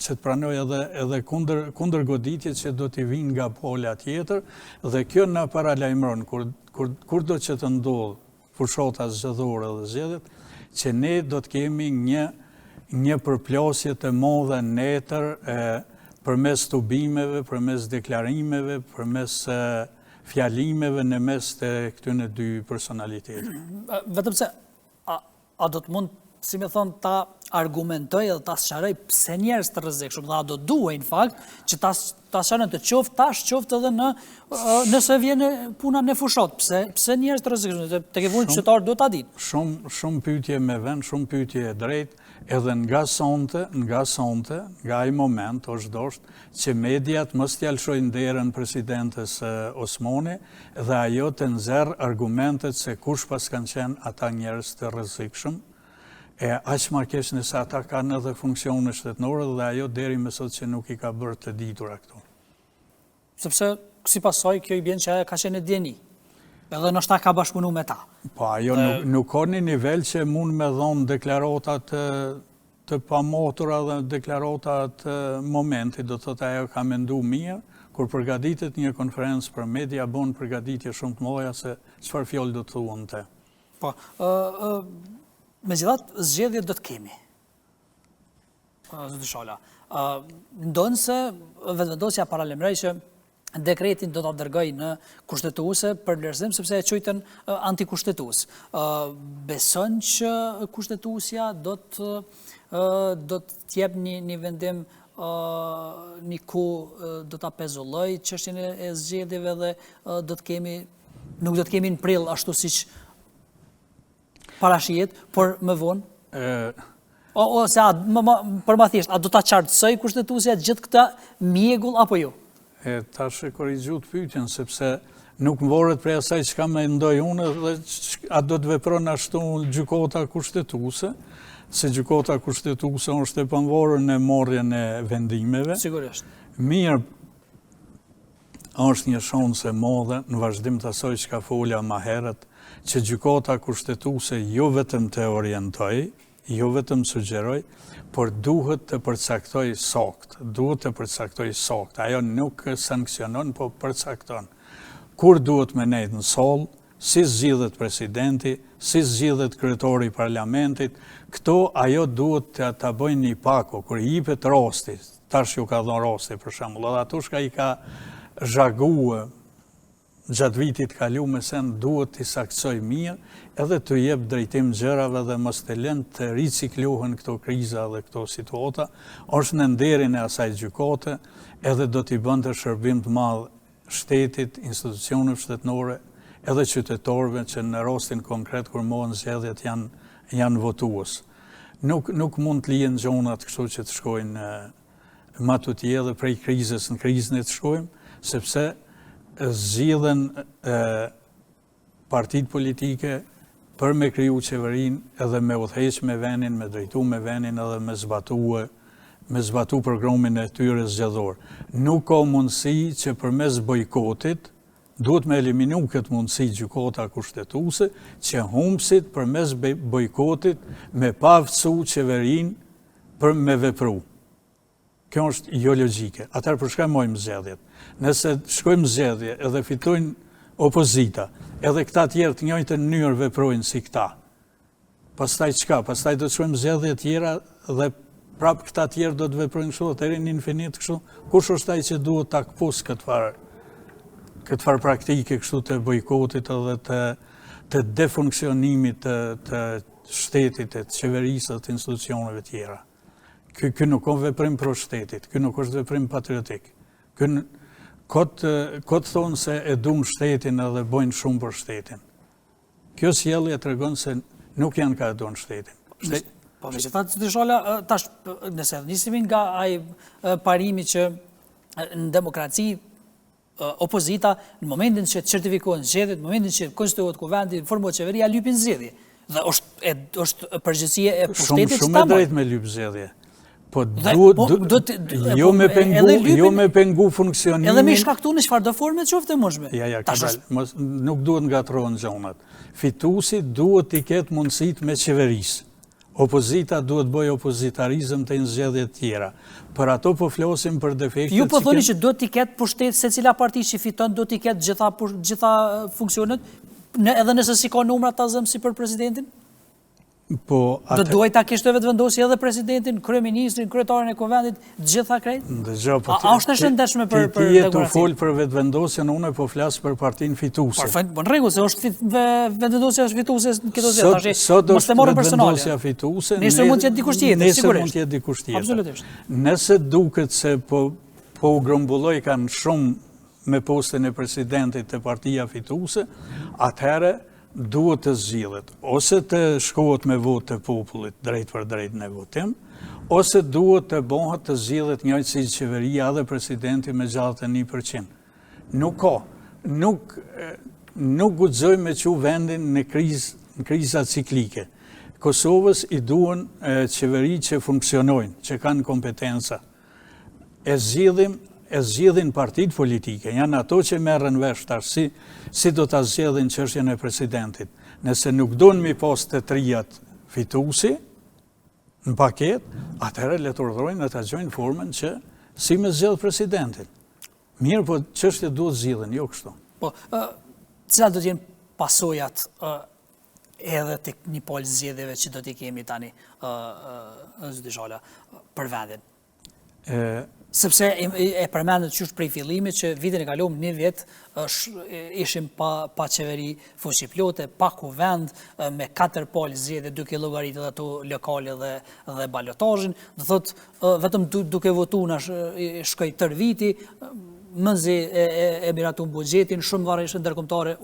Speaker 10: të pranoj edhe kundër goditjet që do t'i vinë nga pola tjetër, dhe kjo na paralajmëron kur do që të ndodhë fushata zgjedhore dhe zgjedhjet, që ne do të kemi një përplasje të madhe netër përmes tubimeve, përmes deklarimeve, përmes fjalimeve në mes të këtyne dy personalitetit.
Speaker 1: Vetëm se, a do të mund, si me thonë, ta argumentoj edhe ta sqaroj pse njerëz të rrezikshëm, dhe a do duhej në fakt që ta sqarojnë të qoftë tash, qoftë edhe nëse vjen puna në fushat, pse njerëz të rrezikshëm, tek e fundit qytetar duhet ta dinë.
Speaker 10: Shumë pyetje me vend, shumë pyetje e drejtë, edhe nga sonte, nga ai moment është dosht që mediat mos t'i lëshojnë derën presidentes Osmani dhe ajo të nxjerr argumentet se kush pas kanë qenë ata njerëz të rrezikshëm. Aq ma keq nëse ata kanë edhe funksione shtetërore dhe ajo deri më sot që nuk i ka bërë të ditura këto.
Speaker 1: Sepse sipas saj kjo i bën që ajo ka qenë djeni. Edhe nështë ta ka bashkëpunu me ta.
Speaker 10: Po, ajo nuk ka një nivel që mund me dhonë deklaratat të pamotura dhe deklaratat momentit, do të thotë ajo ka mendu mirë, kur përgatitet një konferencë për media, bon përgatitje shumë të mëdha se çfarë fjalë do të thuan te.
Speaker 1: Po, megjithatë zgjedhje do të kemi. Zoti Shala. Ndonë se vetëvendosja paralajmëroi që dekretin do ta dërgoj në kushtetuese për vlerësim sepse e quajtën antikushtetues. Beson që kushtetuesja do të jep një vendim një ku do ta pezulloj çështjen e zgjedhjeve dhe nuk do të kemi në prill ashtu siç parashihet, por më vonë. Ose për ma thjesht, a do ta qartësoj kushtetuesja gjithë këta mjegull apo jo?
Speaker 10: Tash e korrigjut pyetjen, sepse nuk mvorët prej asaj që ka me ndoj unë dhe a do të vepron ashtu gjykata kushtetuese, se gjykata kushtetuese është e panvorur në marrjen e vendimeve.
Speaker 1: Sigurisht.
Speaker 10: Mirë, është një shanse e madhe në vazhdim të asaj që ka folja më herët, që gjykata kushtetuese jo vetëm të orientoj, jo vetëm sugjeroj, por duhet të përcaktoj sakt. Ajo nuk sankcionon, po përcakton. Kur duhet me nejtë në sol, si zgjidhet presidenti, si zgjidhet kryetori i parlamentit, këto ajo duhet të bëjnë një pako, kur i jipet rosti, tash ju ka dhënë rosti për shembull, edhe ato shka i ka zhague gjatë vitit kalu me sen duhet të saksoj mirë edhe të jep drejtim gjërave dhe mos të lënë të riciklohen këto kriza dhe këto situata, është në nderin e asaj gjykate edhe do t'i bën të shërbim të madh shtetit, institucioneve shtetërore, edhe qytetarëve që në rastin konkret kur mohon zgjedhjet janë votues. Nuk mund të lihen gjonat kështu që të shkojnë matutje dhe prej krizës në krizën e të shkojmë, sepse zgjidhen partitë politike për me kriju qeverin edhe me udhëheq me venin, me drejtu me venin edhe me zbatu programin e tyre zgjedhor. Nuk ka mundësi që përmes bojkotit duhet me eliminu këtë mundësi gjykata kushtetuese që humbësit përmes bojkotit me pavcu qeverin për me vepru. Kjo është jo logjike. Atëherë për shka mojmë zgjedhjet? Nëse shkojmë zgjedhje edhe fitojnë opozita, edhe këta tjerë të njëjtën mënyrë veprojnë si këta. Pastaj çka? Pastaj do të shkojmë zgjedhje tjera dhe prapë këta tjerë do të veprojnë kështu deri në infinit kështu. Kush është ai që duhet ta kapos këtë farë praktike kështu të bojkotit edhe të defunksionimit të shtetit, të qeverisë dhe të institucioneve tjera. Ky nuk është veprim pro shtetit, ky nuk është veprim patriotik. Këtë thonë se e dunë shtetin edhe bojnë shumë për shtetin. Kjo sjellje tregon se nuk janë ka e dunë shtetin.
Speaker 1: Po me që ta të shola, tash nëse nisimi nga ai parimi që në demokraci opozita në momentin që certifikohen zgjedhjet, në momentin që konstituohet kuvendi, formohet qeveria, lypin zgjedhje. Dhe është përgjegjësia e pushtetit
Speaker 10: Shumë e drejtë me lyp zgjedhje. Po jo me pengu funksionimin.
Speaker 1: Edhe me shkaktu në çfarëdo forme qoftë e mundshme.
Speaker 10: Ja, nuk duhet ngatrohen gjonat. Fituesi duhet t'i ketë mundësit me qeverisë. Opozita duhet bëj opozitarizëm të zgjedhjet tjera. Për ato po flasim për defektet.
Speaker 1: Ju po thoni që duhet t'i ketë pushtet, secila parti që fiton duhet t'i ketë gjitha funksionet, edhe nëse si ka numra ta zëm si për presidentin? Do duhet ta kishte vetë vendosje edhe presidentin, kryeministrin, kryetarin e kuvendit, gjitha krejt? A është e shëndetshme për
Speaker 10: demokracinë? Ti je të fol për vetëvendosjen, unë po flas për partinë fituese.
Speaker 1: Po në rregull, se është vetëvendosja është fituese në këtë zgjedhje.
Speaker 10: Sot është vetëvendosja fituese.
Speaker 1: Nesër mund të jetë dikush tjetër, sigurisht.
Speaker 10: Nesër mund të jetë dikush tjetër.
Speaker 1: Absolutisht.
Speaker 10: Nëse duket se po u grumbulloj kanë shumë me postën e presidentit të partia fituese, atëherë duhet të zgjidhet, ose të shkohet me votë të popullit drejt për drejt në votim, ose duhet të bëhet të zgjidhet njëjtësi qeveria dhe presidenti me 61%. Nuk ka. Nuk guxoj me që vendin në kriza ciklike. Kosovës i duhen qeveri që funksionojnë, që kanë kompetenca. E zgjidhin partitë politike, janë ato që merren vesh tash si do ta zgjedhin çështjen e presidentit. Nëse nuk duan mi pas të trijat fituesi në paket, atëherë le të urdhërojnë dhe ta gjojnë formën që si me zgjedh presidentin. Mirë, po çështjet duhet zgjidhen, jo kështu.
Speaker 1: Po, cilat do të jenë pasojat edhe tek një pol zgjedhjeve që do t'i kemi tani zoti Zhala për vendin? Sepse e përmendet qysh prej fillimit që vitin e kaluar një vit ishim pa qeveri fuqiplote, pa kuvend, me 4 palë zgjedhje duke llogaritur ato lokale dhe balotazhin. Do thot vetëm duke votuar shkoi tër viti, mënzi e miratun buxhetin, shumë varrëshe ndërkombëtare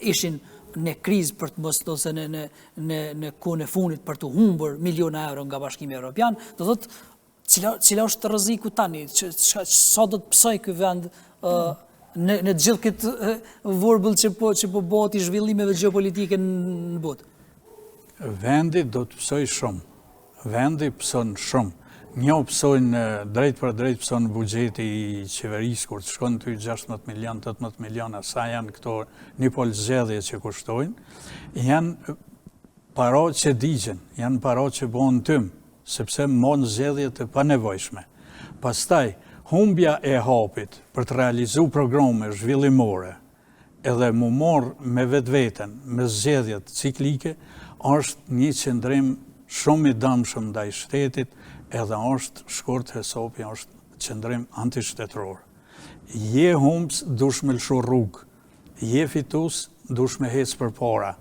Speaker 1: ishin në krizë për të mos ose në kohën e fundit për të humbur miliona euro nga Bashkimi Evropian. Do thot cila është rreziku tani, sa do të psoj ky vend në gjithë këtë vorbull që po bëhet i zhvillimeve gjeopolitike në botë?
Speaker 10: Vendi do të psoj shumë. Vendi pson shumë. Një pësojnë drejt për drejt pësojnë buxheti i qeverisë, kur të shkon të 16 milion, 18 miliona, sa janë këto një pol zgjedhje që kushtojnë, janë paro që digjen, janë paro që bojnë tym, sepse mon zgjedhje të panevojshme. Pastaj, humbja e hapit për të realizu programe zhvillimore, edhe mu morë me vetveten, me zgjedhjet ciklike, është një qëndrim shumë i dëmshëm ndaj shtetit, edhe është shkurt hesopi, është qëndrim antishtetror. Je humbs, dush me lëshu rrugë, je fitus, dush me hecë për para.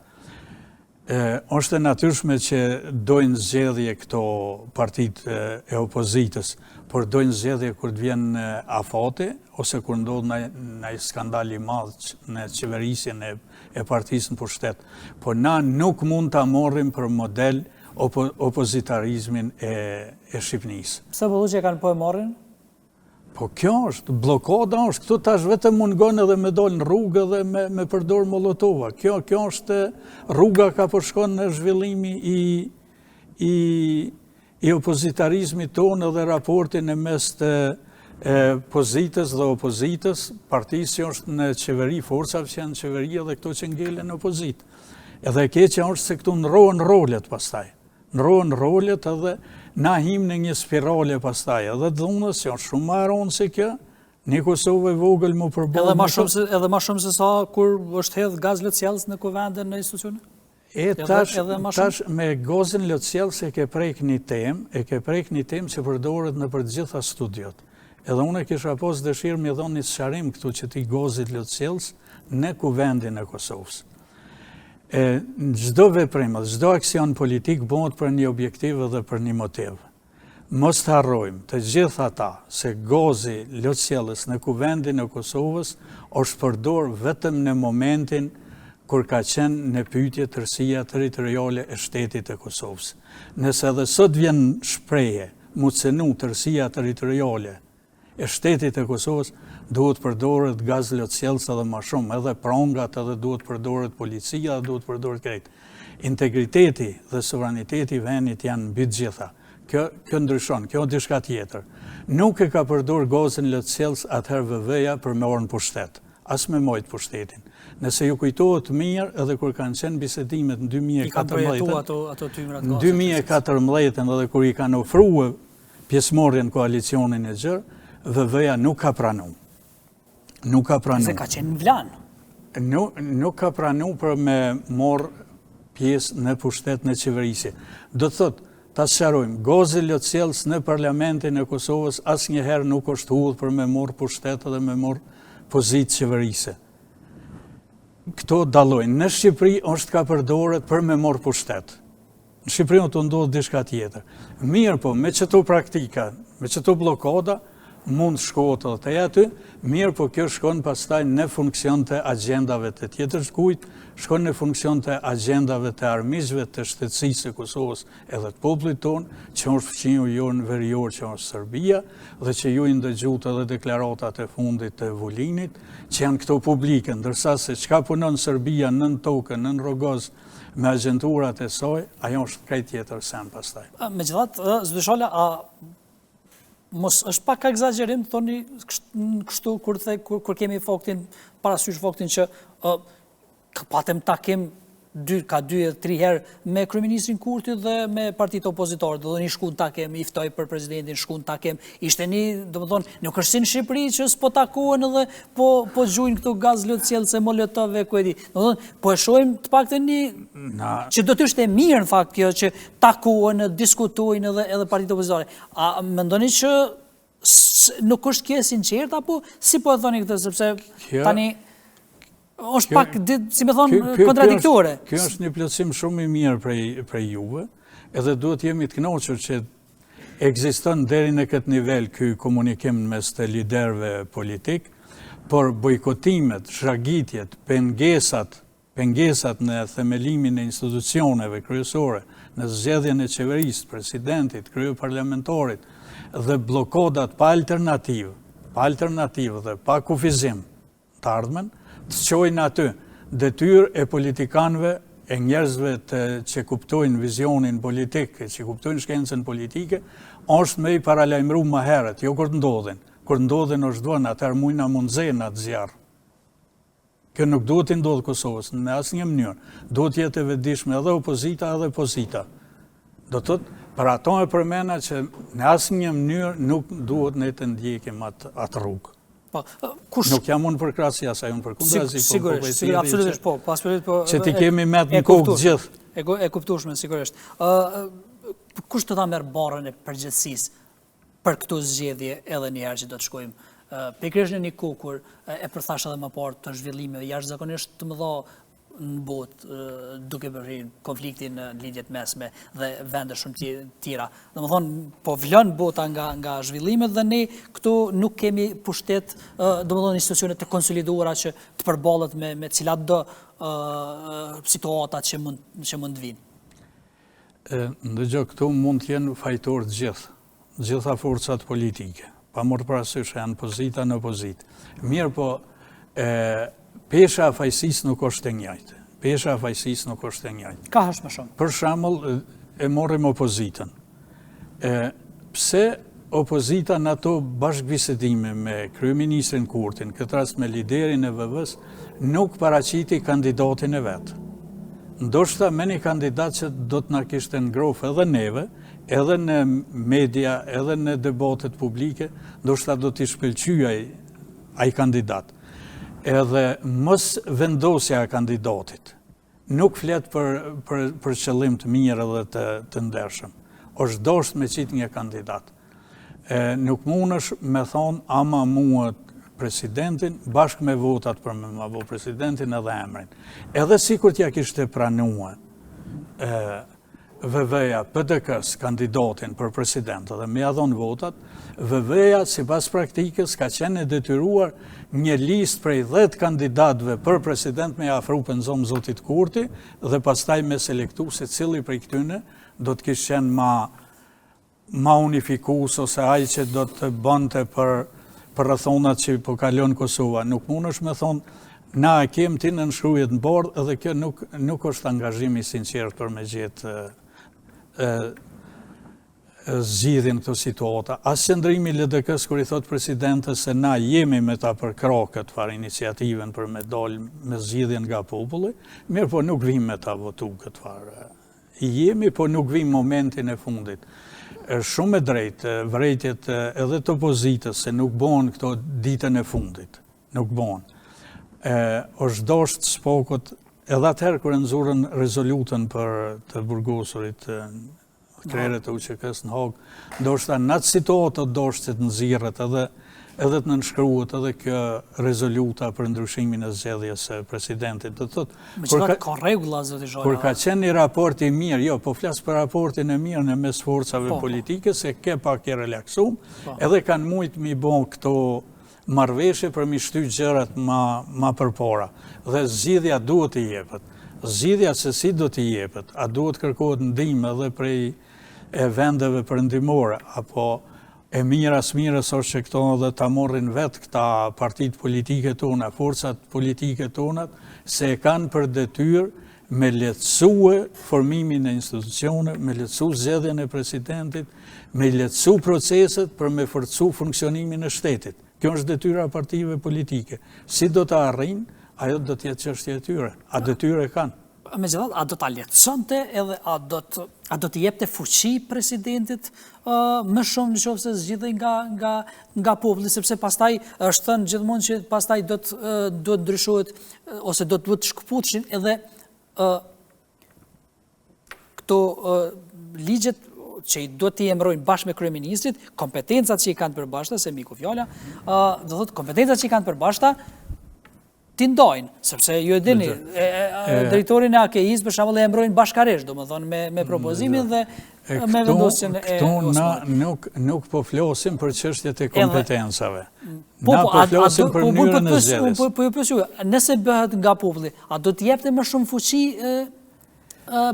Speaker 10: Është e natyrshme që dojnë zgjedhje këto partit e opozitës, por dojnë zgjedhje kur të vjen afati, ose kur ndodh në skandal i madh në qeverisjen e partisë në pushtet. Po na nuk mund ta morrim për model opozitarizmin e Shqipnisë.
Speaker 1: Pse po që kanë po e marrin?
Speaker 10: Po kjo është, blokada është, këtu tash vetëm mungon edhe me dol në rrugë dhe me përdor molotova. Kjo është rruga ka përshkon në zhvillimi i opozitarizmit tonë dhe raportin e mes të pozitës dhe opozitës, partisë që është në qeveri, forcave që janë në qeveri dhe këto që ngelen në opozitë. Edhe keqja është se këtu ndrohen rolet pastaj. Ndrohen rolet edhe na him në një spirale pastaj, edhe dhunës që është shumë marron se kjo, një Kosovë e vogël më përballë.
Speaker 1: Edhe më shumë se sa kur është hedh gaz lotësjellës në kuvende në institucione?
Speaker 10: Tash me gazin lotësjellës e ke prek një temë që përdoret në për të gjitha studiot. Edhe unë kisha pas dëshirë me dhënë një sqarim këtu që ti gazit lotësjellës në kuvendin e Kosovës. Në çdo veprim, çdo aksion politik bëhet për një objektiv dhe për një motiv. Mos të harrojmë të gjithë ata se gazi lotësjellës në kuvendin e Kosovës është përdor vetëm në momentin kur ka qenë në pyetje tërësia territoriale e shtetit të Kosovës. Nëse edhe sot vjen shprehje mu cenu tërësia territoriale e shtetit e Kosovës, duhet përdoret gaz lotësjellës edhe më shumë, edhe prongat, edhe duhet përdoret policia, edhe duhet përdoret krejt. Integriteti dhe sovraniteti i vendit janë mbi të gjitha. Kjo ndryshon, kjo diçka tjetër. Nuk e ka përdor gazin lotësjellës atëherë VV-ja për me orën pushtet, as me mojt pushtetin. Nëse ju kujtohet mirë, edhe kur kanë qenë bisedimet në 2014, edhe kur i kanë ofruar pjesëmarrjen koalicionin e gjerë, VV-ja nuk ka pranu.
Speaker 1: Se ka qenë vlan.
Speaker 10: Nuk ka pranu për me morë pjesë në pushtet në qeverisje. Do të thotë, ta sqarojmë, gazi lotësjellës në parlamentin e Kosovës asnjëherë nuk është hudhur për me morë pushtet dhe me morë pozitë qeverisje. Këto dallojnë. Në Shqipëri është ka përdoret për me morë pushtet. Në Shqipëri të ndodhë diçka tjetër. Mirë po, me qëto praktika, me qëto blokada, mund shkohet edhe të aty, mirë po kjo shkon pastaj në funksion të agjendave të tjetër kujt, shkon në funksion të agjendave të armiqve të shtetësisë së Kosovës edhe të popullit tonë, që është fëmijë jonë verior që është Serbia, dhe që ju i ndëgjut edhe deklaratat e fundit të Vulinit, që janë këto publike, ndërsa se çka punon Serbia nën tokë, nën Rogoz, me agjenturat e saj, ajo është krejt tjetër sen pastaj.
Speaker 1: Megjithatë, Zdyshala, mos është pak egzagerim të thoni kështu kur kemi faktin, parasysh faktin që patëm takim ka 2-3 herë me kryeministrin Kurti dhe me partitë opozitore, do një shkun takim, i ftoi për presidentin, shkun takim, ishte një, do më thonë, nuk është si në Shqipëri që s'po takohen edhe po gjujnë këtu gaz lotësjellës e molotove, ku e di. Do më thonë, po e shohim të paktën një, që do të ishte mirë në fakt kjo që takohen, diskutojnë edhe partitë opozitore. A mendoni që nuk është kjo e sinqert, apo si po e thoni këtë, sepse tani është pak, si me thonë, kontradiktore.
Speaker 10: Kjo është një plotësim shumë i mirë prej juve, edhe duhet jemi të kënaqur që ekziston deri në këtë nivel ky komunikim mes të liderëve politik, por bojkotimet, shragitjet, pengesat në themelimin e institucioneve kryesore, në zgjedhjen e qeverisë, presidentit, kryeparlamentarit dhe blokodat pa alternativë dhe pa kufizim të ardhmen, të qojnë aty detyrë e politikanëve e njerëzve që kuptojnë vizionin politik, që kuptojnë shkencën politike, është me i paralajmëru më herët, jo kur të ndodhin. Kur ndodhin është duan, atër mujna mundëzhen atë zjarë. Kjo nuk duhet të ndodhë Kosovës, në asë një mënyrë. Duhet jetë e vetëdijshme edhe opozita edhe pozita. Do të thotë, për ato e përmena që në asë një mënyrë nuk duhet ne të ndjekim atë rrugë. Nuk jam unë për krasja, sa unë për kundrazi.
Speaker 1: Sigurisht, absolutisht po.
Speaker 10: Që ti kemi metë në kokë gjithë.
Speaker 1: E kuptueshme, sigurisht. Kush të ta merë barën e përgjithësisë për këto zgjedhje edhe njëherë që do të shkojmë? Pikërisht në një kohë kur e përthash edhe më parë të zhvillimeve jashtëzakonisht të mëdha në botë, duke përfshirë konfliktin në lidhjet mesme dhe vende shumë tjera. Domethënë, po vlon bota nga zhvillimet dhe ne këtu nuk kemi pushtet, domethënë institucione të konsoliduara që të përballet me cilat do situata që mund të vinë.
Speaker 10: Ndëgjë, këtu mund të jenë fajtorë gjitha forcat politike, pa morë parasysh janë pozita në opozitë. Mirë po, pesha e fajësisë nuk është e njëjtë. Pesha e fajësisë nuk është e njëjtë.
Speaker 1: Ka është më shumë?
Speaker 10: Për shembull, e morrim opozitën. Pse opozita në ato bashkëbisedime me kryeministrin Kurtin, këtë rast me liderin e VV-s, nuk paraqiti kandidatin e vetë. Ndoshta me një kandidat që do të na kishte ngrohtë edhe neve, edhe në media, edhe në debatet publike, ndoshta do t'i shpëlqyej ai kandidat. Edhe mos vendosja e kandidatit nuk flet për qëllim të mirë edhe të ndershëm. Është dosht me qitë një kandidat. Nuk mundesh me thonë ama mua presidentin bashkë me votat për me ma vo presidentin edhe emrin. Edhe sikur t'ja kishte pranua VV-ja PDK-s kandidatin për president edhe me adhon votat, VV-ja si pas praktikës ka qenë detyruar një list prej 10 kandidatëve për president me afru pënzom Zotit Kurti dhe pastaj me selektu se cili prej këtyne do të kishë qenë ma unifikus ose aj që do të bënte për rrethonat që po kalon Kosova. Nuk mundesh me thonë na e kem ti në nshkrujet në bordë edhe kjo nuk është angazhimi sinqert për me gjetë zgjidhjen këto situata. As qëndrimi LDK-s kur i thot presidentës se na jemi me ta përkra këtë farë iniciativen për me dalë me zgjidhjen nga populli, mirë po nuk vim me ta votu këtë farë. Jemi, po nuk vim momentin e fundit. Shumë e drejtë, vërejtjet edhe të opozitës se nuk bon këto ditën e fundit. Nuk bon. Është dosht spokot edhe atëherë kër nëzurën rezolutën për të burgosurit kreret e UÇK-s në Hagë, ndoshta në atë situatë dosht që të nëzirët edhe të nënshkruhet edhe kjo rezoluta për ndryshimin e zgjedhjes së presidentit.
Speaker 1: Ka rregulla, zoti Zhora.
Speaker 10: Kur ka qenë një raport i mirë, jo, po flas për raportin e mirë në mes forcave politike, se ke pak i relaksum, edhe kanë mujt mi bon këto marrëveshje për mi shty gjërat ma përpara. Dhe zgjidhja duhet i jepet. Zgjidhja se si do t'i jepet, a duhet kërkohet ndihmë edhe prej vendeve perëndimore, apo e mirës është që këto dhe ta morrin vetë këta partit politike tona, forcat politike tonat, se e kanë për detyrë me lehtësue formimin e institucione, me lehtësu zgjedhjen e presidentit, me lehtësu proceset për me forcu funksionimin e shtetit. Kjo është detyra partive politike. Si do të arrijnë, ajo do t'jetë çështje e tyre. A detyre kanë?
Speaker 1: Megjithatë, a do ta lehtësonte edhe a do t'i jepte fuqi presidentit më shumë nëse zgjidhej nga populli, sepse pastaj është thënë gjithmonë që pastaj do të ndryshohet ose do të shkëputeshin edhe këto ligjet që i do t'i emrojnë bashkë me kryeministrit, kompetencat që i kanë përbashkëta, se miku fjala, do thotë kompetencat që i kanë përbashkëta ti ndojnë, sepse ju e dini, drejtorin e AKI-s për shembull e emrojnë bashkarisht, domethënë me propozimin dhe me vendosjen e
Speaker 10: Këtu nuk po flasim për çështjet e kompetencave. Na po flasim për mënyrën e zgjedhjes.
Speaker 1: Po ju pyes, nëse bëhet nga populli, a do të jepte më shumë fuqi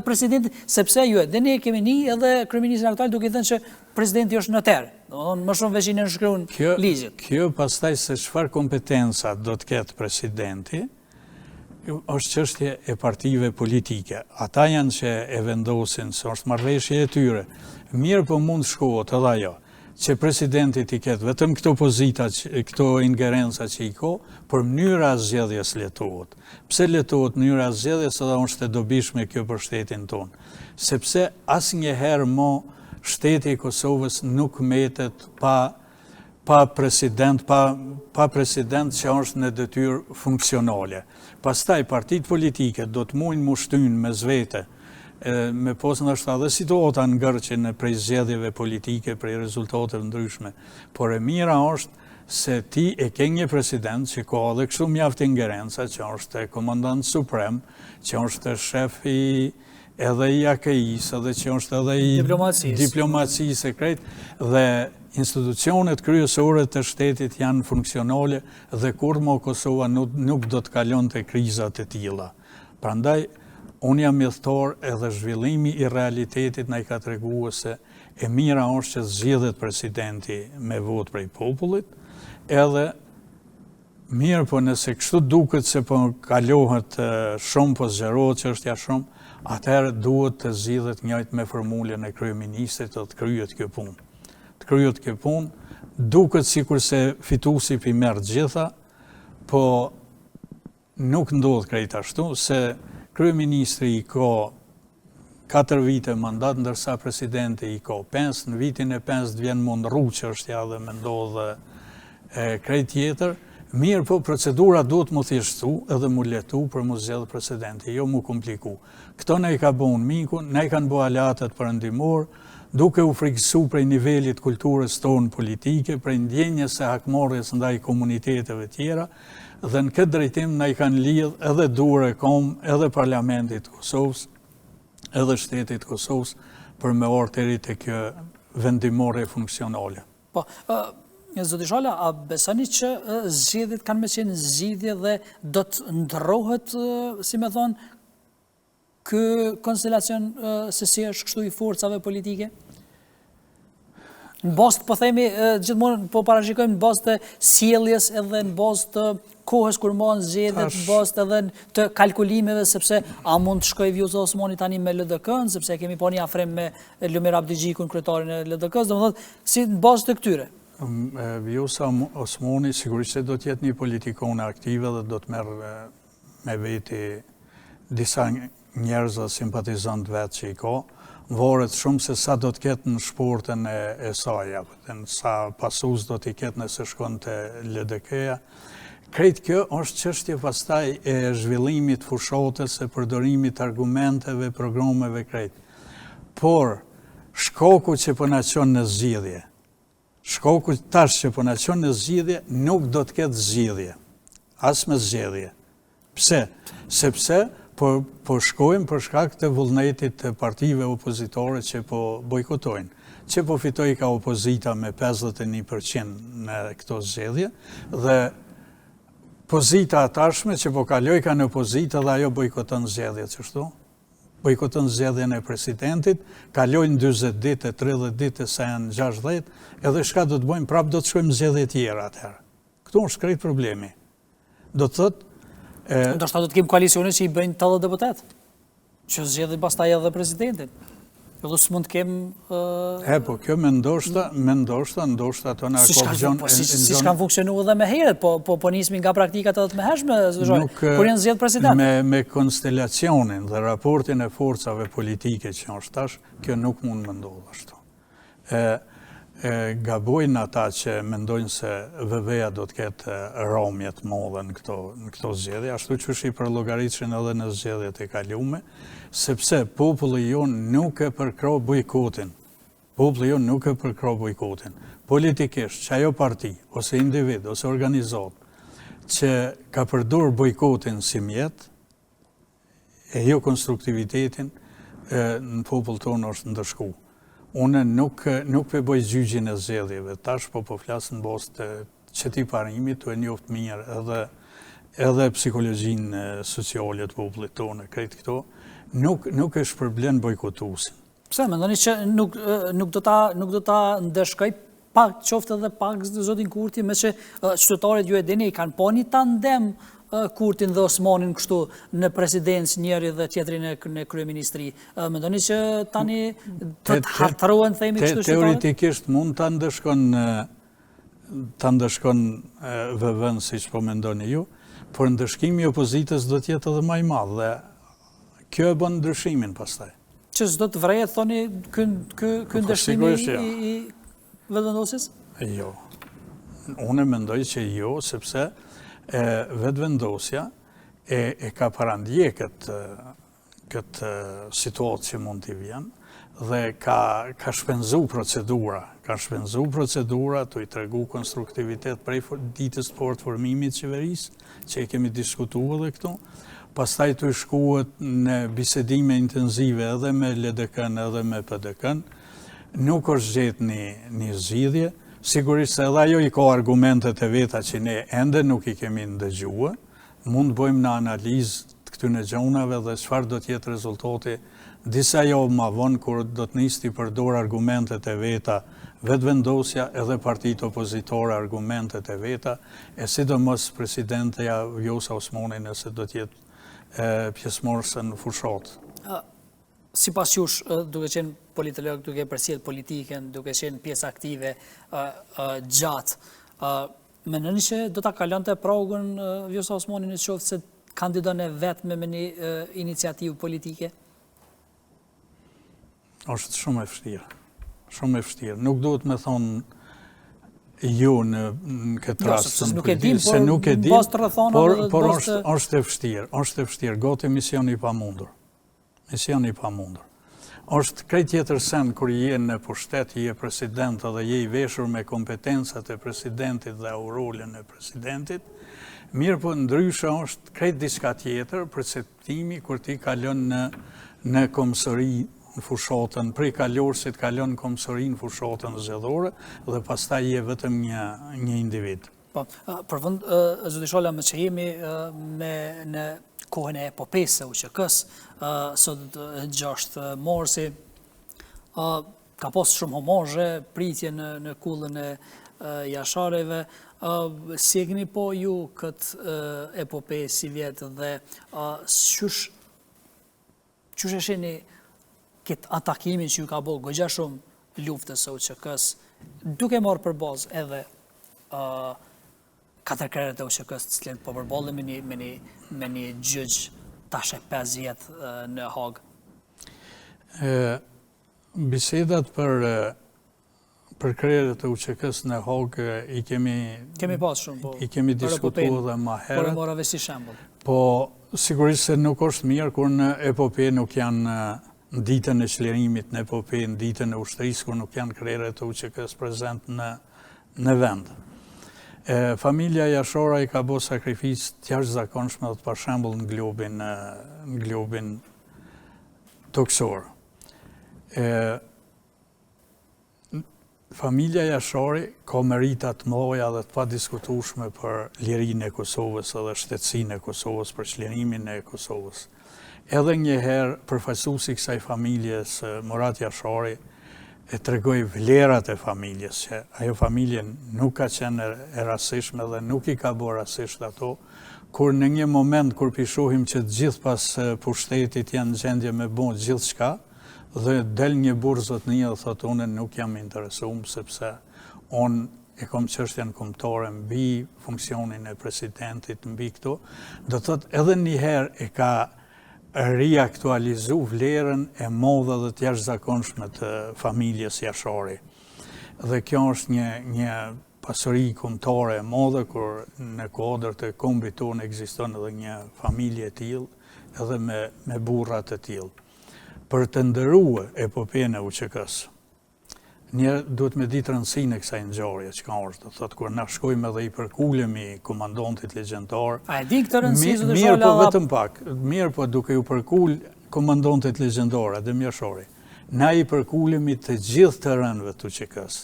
Speaker 1: presidenti, sepse ju e dini kemi edhe kryeministrin aktual duke thënë që presidenti është notar. Domthonë më shumë veçinë shkruan ligjit.
Speaker 10: Kjo pastaj se çfarë kompetenca do të ketë presidenti, është çështje e partive politike. Ata janë që e vendosin, se është marrëveshje e tyre. Mirë po mund shkohet edhe ajo, që presidentit i ketë vetëm këto pozita, këto ingerenca që i ko, por mënyra zgjedhjes letohet. Pse letohet mënyra zgjedhjes edhe është e dobishme kjo për shtetin tonë? Sepse asnjëherë mo shteti i Kosovës nuk mbetet pa president që është në detyrë funksionale. Pastaj partitë politike do të mujnë mushtynë me zvete, me posë nështë edhe situata ngërqen prej zgjedhjeve politike, prej rezultateve ndryshme. Por e mira është se ti e ke një president që ka edhe kështu mjaft ingerenca, që është komandant suprem, që është shefi edhe i AKI-s, edhe që është edhe i diplomacisë sekret, dhe institucionet kryesore të shtetit janë funksionale dhe kur mo Kosova nuk do të kalon të krizat e tilla. Prandaj, unë jam mjethtor edhe zhvillimi i realitetit na i ka treguar se e mira është që zgjedhet presidenti me votë prej popullit, edhe mirë po nëse kështu duket se po kalohet shumë, po zgjerohet çështja shumë, atëherë duhet të zgjidhet njëjtë me formulën e kryeministrit të kryet kjo punë. Të kryet kjo punë, duket sikur se fituesi i merr gjitha, po nuk ndodh krejt ashtu, se kryeministri i ka 4 vite mandat, ndërsa presidenti i ka 5, në vitin e 5 vjen mund rruqështja dhe me ndodhë krejt tjetër. Mirë po, procedura duhet mu thjeshtu edhe mu letu për mu zgjedh presidenti, jo mu kompliku. Këto ne i ka bon miku, ne i kanë bo alatet përëndimor, duke u frikësu prej nivelit kulturës tonë politike, prej ndjenjes e hakmarrjes ndaj komuniteteve tjera, dhe në këtë drejtim ne i kanë lidh edhe dure kom, edhe parlamentit Kosovës, edhe shtetit Kosovës, për me orë të rritë e kjo vendimore funksionale.
Speaker 1: Po, Zoti Shala, a besani që zgjedhjet kanë me qenë zgjidhje dhe do të ndrohet, si me thonë, ky konstelacion se si është kështu i forcave politike? Në bazë po themi, gjithmonë po parashikojmë në bazë të sjelljes edhe në bazë të kohës kur mohon zgjedhjet, në bazë edhe të kalkulimeve, sepse a mund të shkojë Vjosa Osmani tani me LDK-n, sepse kemi po një afrim me Lumir Abdigjikun, kryetarin e LDK-s, domethënë si në bazë të këtyre.
Speaker 10: Vjosa Osmani sigurisht se do të jetë një politikone aktive dhe do të merr me veti disa njerëz dhe simpatizant vetë që i ka, varet shumë se sa do të ketë në shportën e saj, sa pasus do t'i ketë nëse shkon të LDK-ja. Krejt kjo është çështje pastaj e zhvillimit fushatës, e përdorimit argumenteve, programeve krejt. Por, shkoku që po na çon në zgjidhje, shkoku tash që po na çon në zgjidhje, nuk do të ketë zgjidhje, as me zgjedhje. Pse? Sepse po shkojmë për shkak të vullnetit të partive opozitore që po bojkotojnë, që po fitoj ka opozita me 51% në këto zgjedhje, dhe pozita atashme që po kaloj ka në opozita dhe ajo bojkoton zgjedhjet, qështu? Bojkoton zgjedhjen e presidentit, kalojnë 20 ditë, 30 ditë, sa janë 60, edhe shka do të bojmë prapë, do të shkojmë zgjedhje tjera atëherë. Këtu është krejt problemi. Do të thotë,
Speaker 1: ndoshta do të kemë koalicione që i bëjnë 80 deputet, që zgjedhin pastaj edhe presidentin. Edhe s'mund të kemë...
Speaker 10: Po, kjo me ndoshta ato na korrigjon...
Speaker 1: Si kanë funksionu edhe me herët, po nismi nga praktikat edhe të mëhershme, kur janë zgjedh president.
Speaker 10: Me konstelacionin dhe raportin e forcave politike që është tash, kjo nuk mund më ndodhë ashtu. Gabojnë ata që mendojnë se VV-ja do të ketë romjet modhe në këto zgjedhje, ashtu që është i përllogaritshën edhe në zgjedhjet e kalume, sepse populli jonë nuk e përkro bojkotin. Populli jonë nuk e përkro bojkotin. Politikisht, që ajo parti, ose individ, ose organizat, që ka përdur bojkotin si mjet, e jo konstruktivitetin, në popull tonë është ndëshku. Unë nuk përboj gjyqin e zgjedhjeve, tash po flasë në bazë të qëti parimit, të e njoftë mirë edhe psikologjinë sociale të popullit tonë, krejt këto, nuk është problem bojkotusin.
Speaker 1: Pse, mendoni që nuk do ta ndeshkoj pak qoftë edhe pak zotin Kurti, me që qytetarët ju e dini, kanë po një tandem Kurtin dhe Osmanin kështu në presidencë, njëri dhe tjetri në kryeministri. Mendoni që tani të hartrohen, themi kështu shqiptarët?
Speaker 10: Teoretikisht mund ta ndëshkon vëvën, siç po mendoni ju, por ndëshkimi i opozitës do të jetë edhe më i madh dhe kjo e bën ndryshimin pastaj.
Speaker 1: Që s'do të vrejet, thoni, ky ndëshkimi i vetëvendosjes?
Speaker 10: Jo. Unë mendoj që jo, sepse vetëvendosja e ka parandje këtë situatë që mund t'i vjen dhe ka shpenzu procedura. Ka shpenzu procedura të i tregu konstruktivitet prej ditës të formimit qeverisë, që i kemi diskutuar dhe këtu. Pastaj të i shkuat në bisedime intenzive edhe me LDK-n edhe me PDK-n. Nuk është gjetë një zgjidhje. Sigurisht se edhe ajo i ka argumentet e veta që ne ende nuk i kemi ndëgjuar. Mund bëjmë në analizë të këtyne gjonave dhe çfarë do të jetë rezultati. Disa jo ma vonë kur do të nisti përdor argumentet e veta, vetëvendosja edhe partitë opozitore argumentet e veta, e sidomos presidentja Vjosa Osmani nëse do të jetë pjesëmarrëse në fushat.
Speaker 1: Sipas jush, duke qenë politolog, duke përsjell politikën, duke qenë pjesë aktive gjatë, mendoni që do ta kalonte pragën Vjosa Osmani në qoftë se kandidon e vetme me një iniciativë politike?
Speaker 10: Është shumë e vështirë. Shumë e vështirë. Nuk duhet me thonë ju në këtë rast, se nuk e dim, por është e vështirë. Është e vështirë. Gati misioni i pamundur. Misioni i pamundur. Është krejt tjetër sen kur je në pushtet, je president dhe je i veshur me kompetencat e presidentit dhe rolin e presidentit, mirë po ndryshe është krejt diçka tjetër, perceptimi kur ti kalon në komësëri në fushatën, prej kalorësit kalon në komësëri në fushatën zgjedhore dhe pastaj je vetëm një individ.
Speaker 1: Përvënd, zoti Shola, më që jemi në kohën e epopesë së UÇK-s, sot 6 marsi, ka pas shumë homazhe, pritje në kullën e jashareve. Si e keni po ju këtë epopesë si vjetë dhe qysh e shihni këtë atakimin që ju ka bërë goxha shumë luftës së UÇK-s, duke marrë për bazë edhe 4 krerët e UÇK-s, të cilën po përballen me një gjyq tash e 5 vjet në Hagë.
Speaker 10: Bisedat për krerët e UÇK-s në Hagë i kemi
Speaker 1: pas shumë, po.
Speaker 10: I kemi diskutuar edhe më herët.
Speaker 1: Por e morave si shembull.
Speaker 10: Po sigurisht se nuk është mirë kur në epope nuk janë në ditën e çlirimit, në epope, në ditën e ushtrisë, kur nuk janë krerët e UÇK-s prezent në vend. Familja Jashora i ka bërë sakrificë të jashtëzakonshme për shembull në globin toksor. Familja Jashori ka merita të mëdha dhe të padiskutueshme për lirinë e Kosovës edhe shtetësinë e Kosovës, për çlirimin e Kosovës. Edhe njëherë përfaqësuesi i kësaj familjes, Murat Jashori, e tregoj vlerat e familjes, që ajo familje nuk ka qenë e rastishme dhe nuk i ka bërë rastisht ato, kur në një moment kur pishohim që të gjithë pas pushtetit janë gjendje me bon gjithë shka, dhe del një burr zotnia dhe thotë unë nuk jam interesuar sepse unë e kom çështjen kombëtare mbi funksionin e presidentit, mbi këto, do thotë edhe njëherë e ka riaktualizu vlerën e madhe dhe të jashtëzakonshme të familjes Jashari. Dhe kjo është një pasuri kombëtare e madhe kur në kuadër të kombit tonë ekziston edhe një familje e tillë, edhe me burrat e tillë. Për të ndëruar epopeen e UÇK-s, duhet me ditë rëndësinë e kësaj ngjarje që ka ardhur, thotë kur na shkojmë edhe i përkulemi komandantit legjendar.
Speaker 1: A e di këtë rëndësi zotë
Speaker 10: Shola? Mirë, po vetëm pak. Mirë, po duke u përkul komandantit legjendar Adem Jashori, na i përkulemi të gjithë të rënëve të UÇK-s,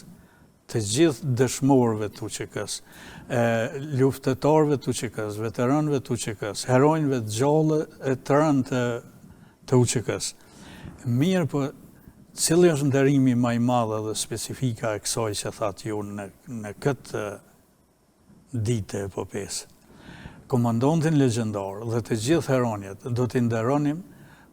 Speaker 10: të gjithë dëshmorëve të UÇK-s, luftëtarëve të UÇK-s, veteranëve të UÇK-s, heronjve të gjallë të rënë të UÇK-s. Mirë, po cili është nderimi më i madh dhe specifika e kësaj që thatë ju në këtë ditë e epopesë? komandantin legjendar dhe të gjithë heronjat do t'i nderonim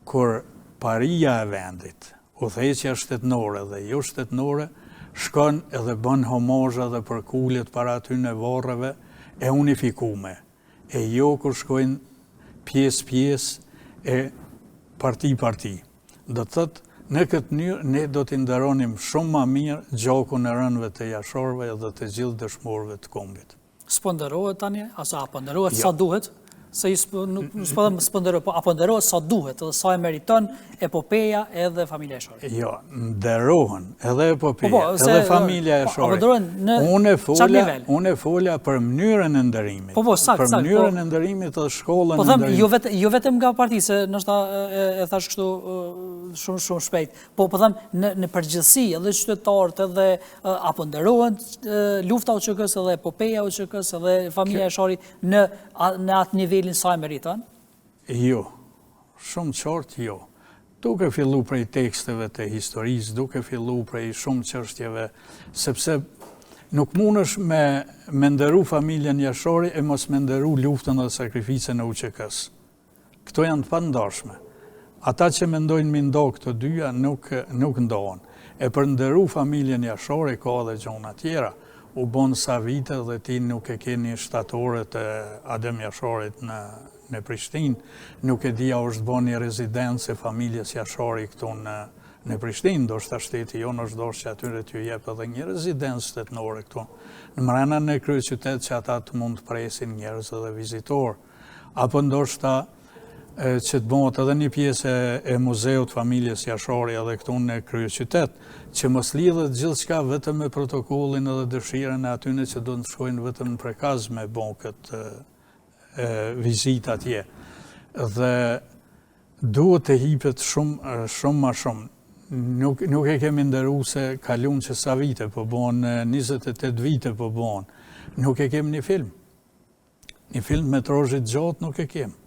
Speaker 10: kur paria e vendit, udhëheqja shtetënore dhe jo shtetënore, shkon edhe bën homazha dhe përkullet para atyne varreve e unifikume, e jo kur shkojnë pjesë e parti. Do të thotë, në këtë mënyrë ne do t'i nderonim shumë më mirë gjakun e rënëve të jashtëorëve dhe të gjithë dëshmorëve të kombit.
Speaker 1: S'po nderohet tani, apo nderohet sa duhet? Se s'po nderohet, po apo nderohet sa duhet, dhe sa e meriton epopeja edhe familja e Shorit.
Speaker 10: Jo, nderohen edhe epopeja, edhe familja e Shorit. Unë e folja për mënyrën e nderimit. Për mënyrën e nderimit dhe shkollën e nderimit.
Speaker 1: Po them, jo vetëm nga parti, se nështë e thash kështu shumë shpejt, po them në përgjithësi, edhe qytetarët, edhe apo nderohen lufta UÇK-s edhe epopeja UÇK-s edhe familja e Shorit në atë nivelin sa e meriton?
Speaker 10: Jo, shumë qartë jo. Duke fillu prej teksteve të historisë, duke fillu prej shumë çështjeve, sepse nuk mundesh me nderu familjen jashori e mos me nderu luftën dhe sakrificën e UÇK-s. Këto janë të pandashme. Ata që mendojnë mi ndo këto dyja nuk ndohen. E për nderu familjen jashori ka edhe gjona tjera. U bon sa vite dhe ti nuk e keni shtatore të Adem Jasharit në Prishtinë, nuk e dia është bon një rezidencë e familjes Jashari këtu në Prishtinë, do shta shteti jo në shdosh që atyre t'ju jep edhe një rezidencë shtetënore këtu. Në mrena në kryeqytet që ata të mund të presin njerëz edhe vizitor, apo ndoshta që të bëhet edhe një pjesë e muzeut familjes Jashari edhe këtu në kryeqytet, që mos lidhet gjithçka vetëm me protokollin edhe dëshirën e atyne që do të shkojnë vetëm në prekaz me bon këtë vizit atje. Dhe duhet të hipet shumë ma shumë. Nuk e kemi nderu se kalun që sa vite po bon, 28 vite po bon. Nuk e kemi një film. Një film metrozhit gjatë nuk e kemi.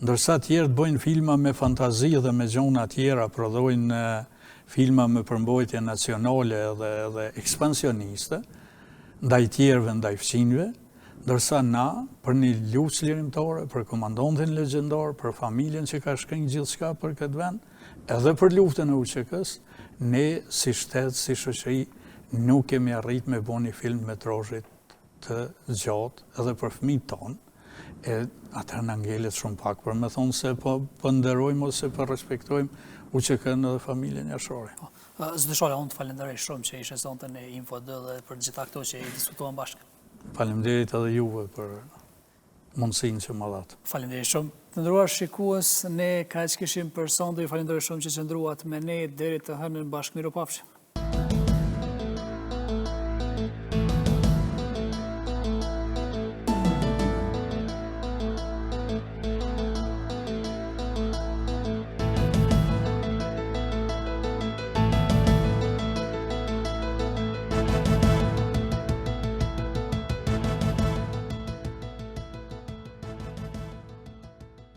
Speaker 10: Ndërsa tjerë të bëjnë filma me fantazi dhe me gjona tjera, prodhojnë filma me përmbajtje nacionale dhe ekspansioniste, ndaj tjerëve, ndaj fqinjve, ndërsa na, për një luftë çlirimtare, për komandantin legjendar, për familjen që ka shkënjë gjithçka për këtë vend, edhe për luftën e UÇK-s, ne si shtet, si shoqëri, nuk kemi arrit me bëni një film metrozhit të gjatë edhe për fëmijët tonë. Atër në ngelet shumë pak për me thonë se po nderojmë ose po respektojmë UÇK-n edhe familjen Jashari.
Speaker 1: Zdyshore, unë të falenderoj shumë që ishe sonte në Info2 dhe për gjitha këto që i diskutuam bashkë.
Speaker 10: Faleminderit edhe juve për mundësinë që më dhatë.
Speaker 1: Faleminderit shumë. Të nderuar shikues, ne kaq kishim për sonte, ju falenderoj shumë që qëndruat me ne deri të hënën bashkë. Mirupafshim.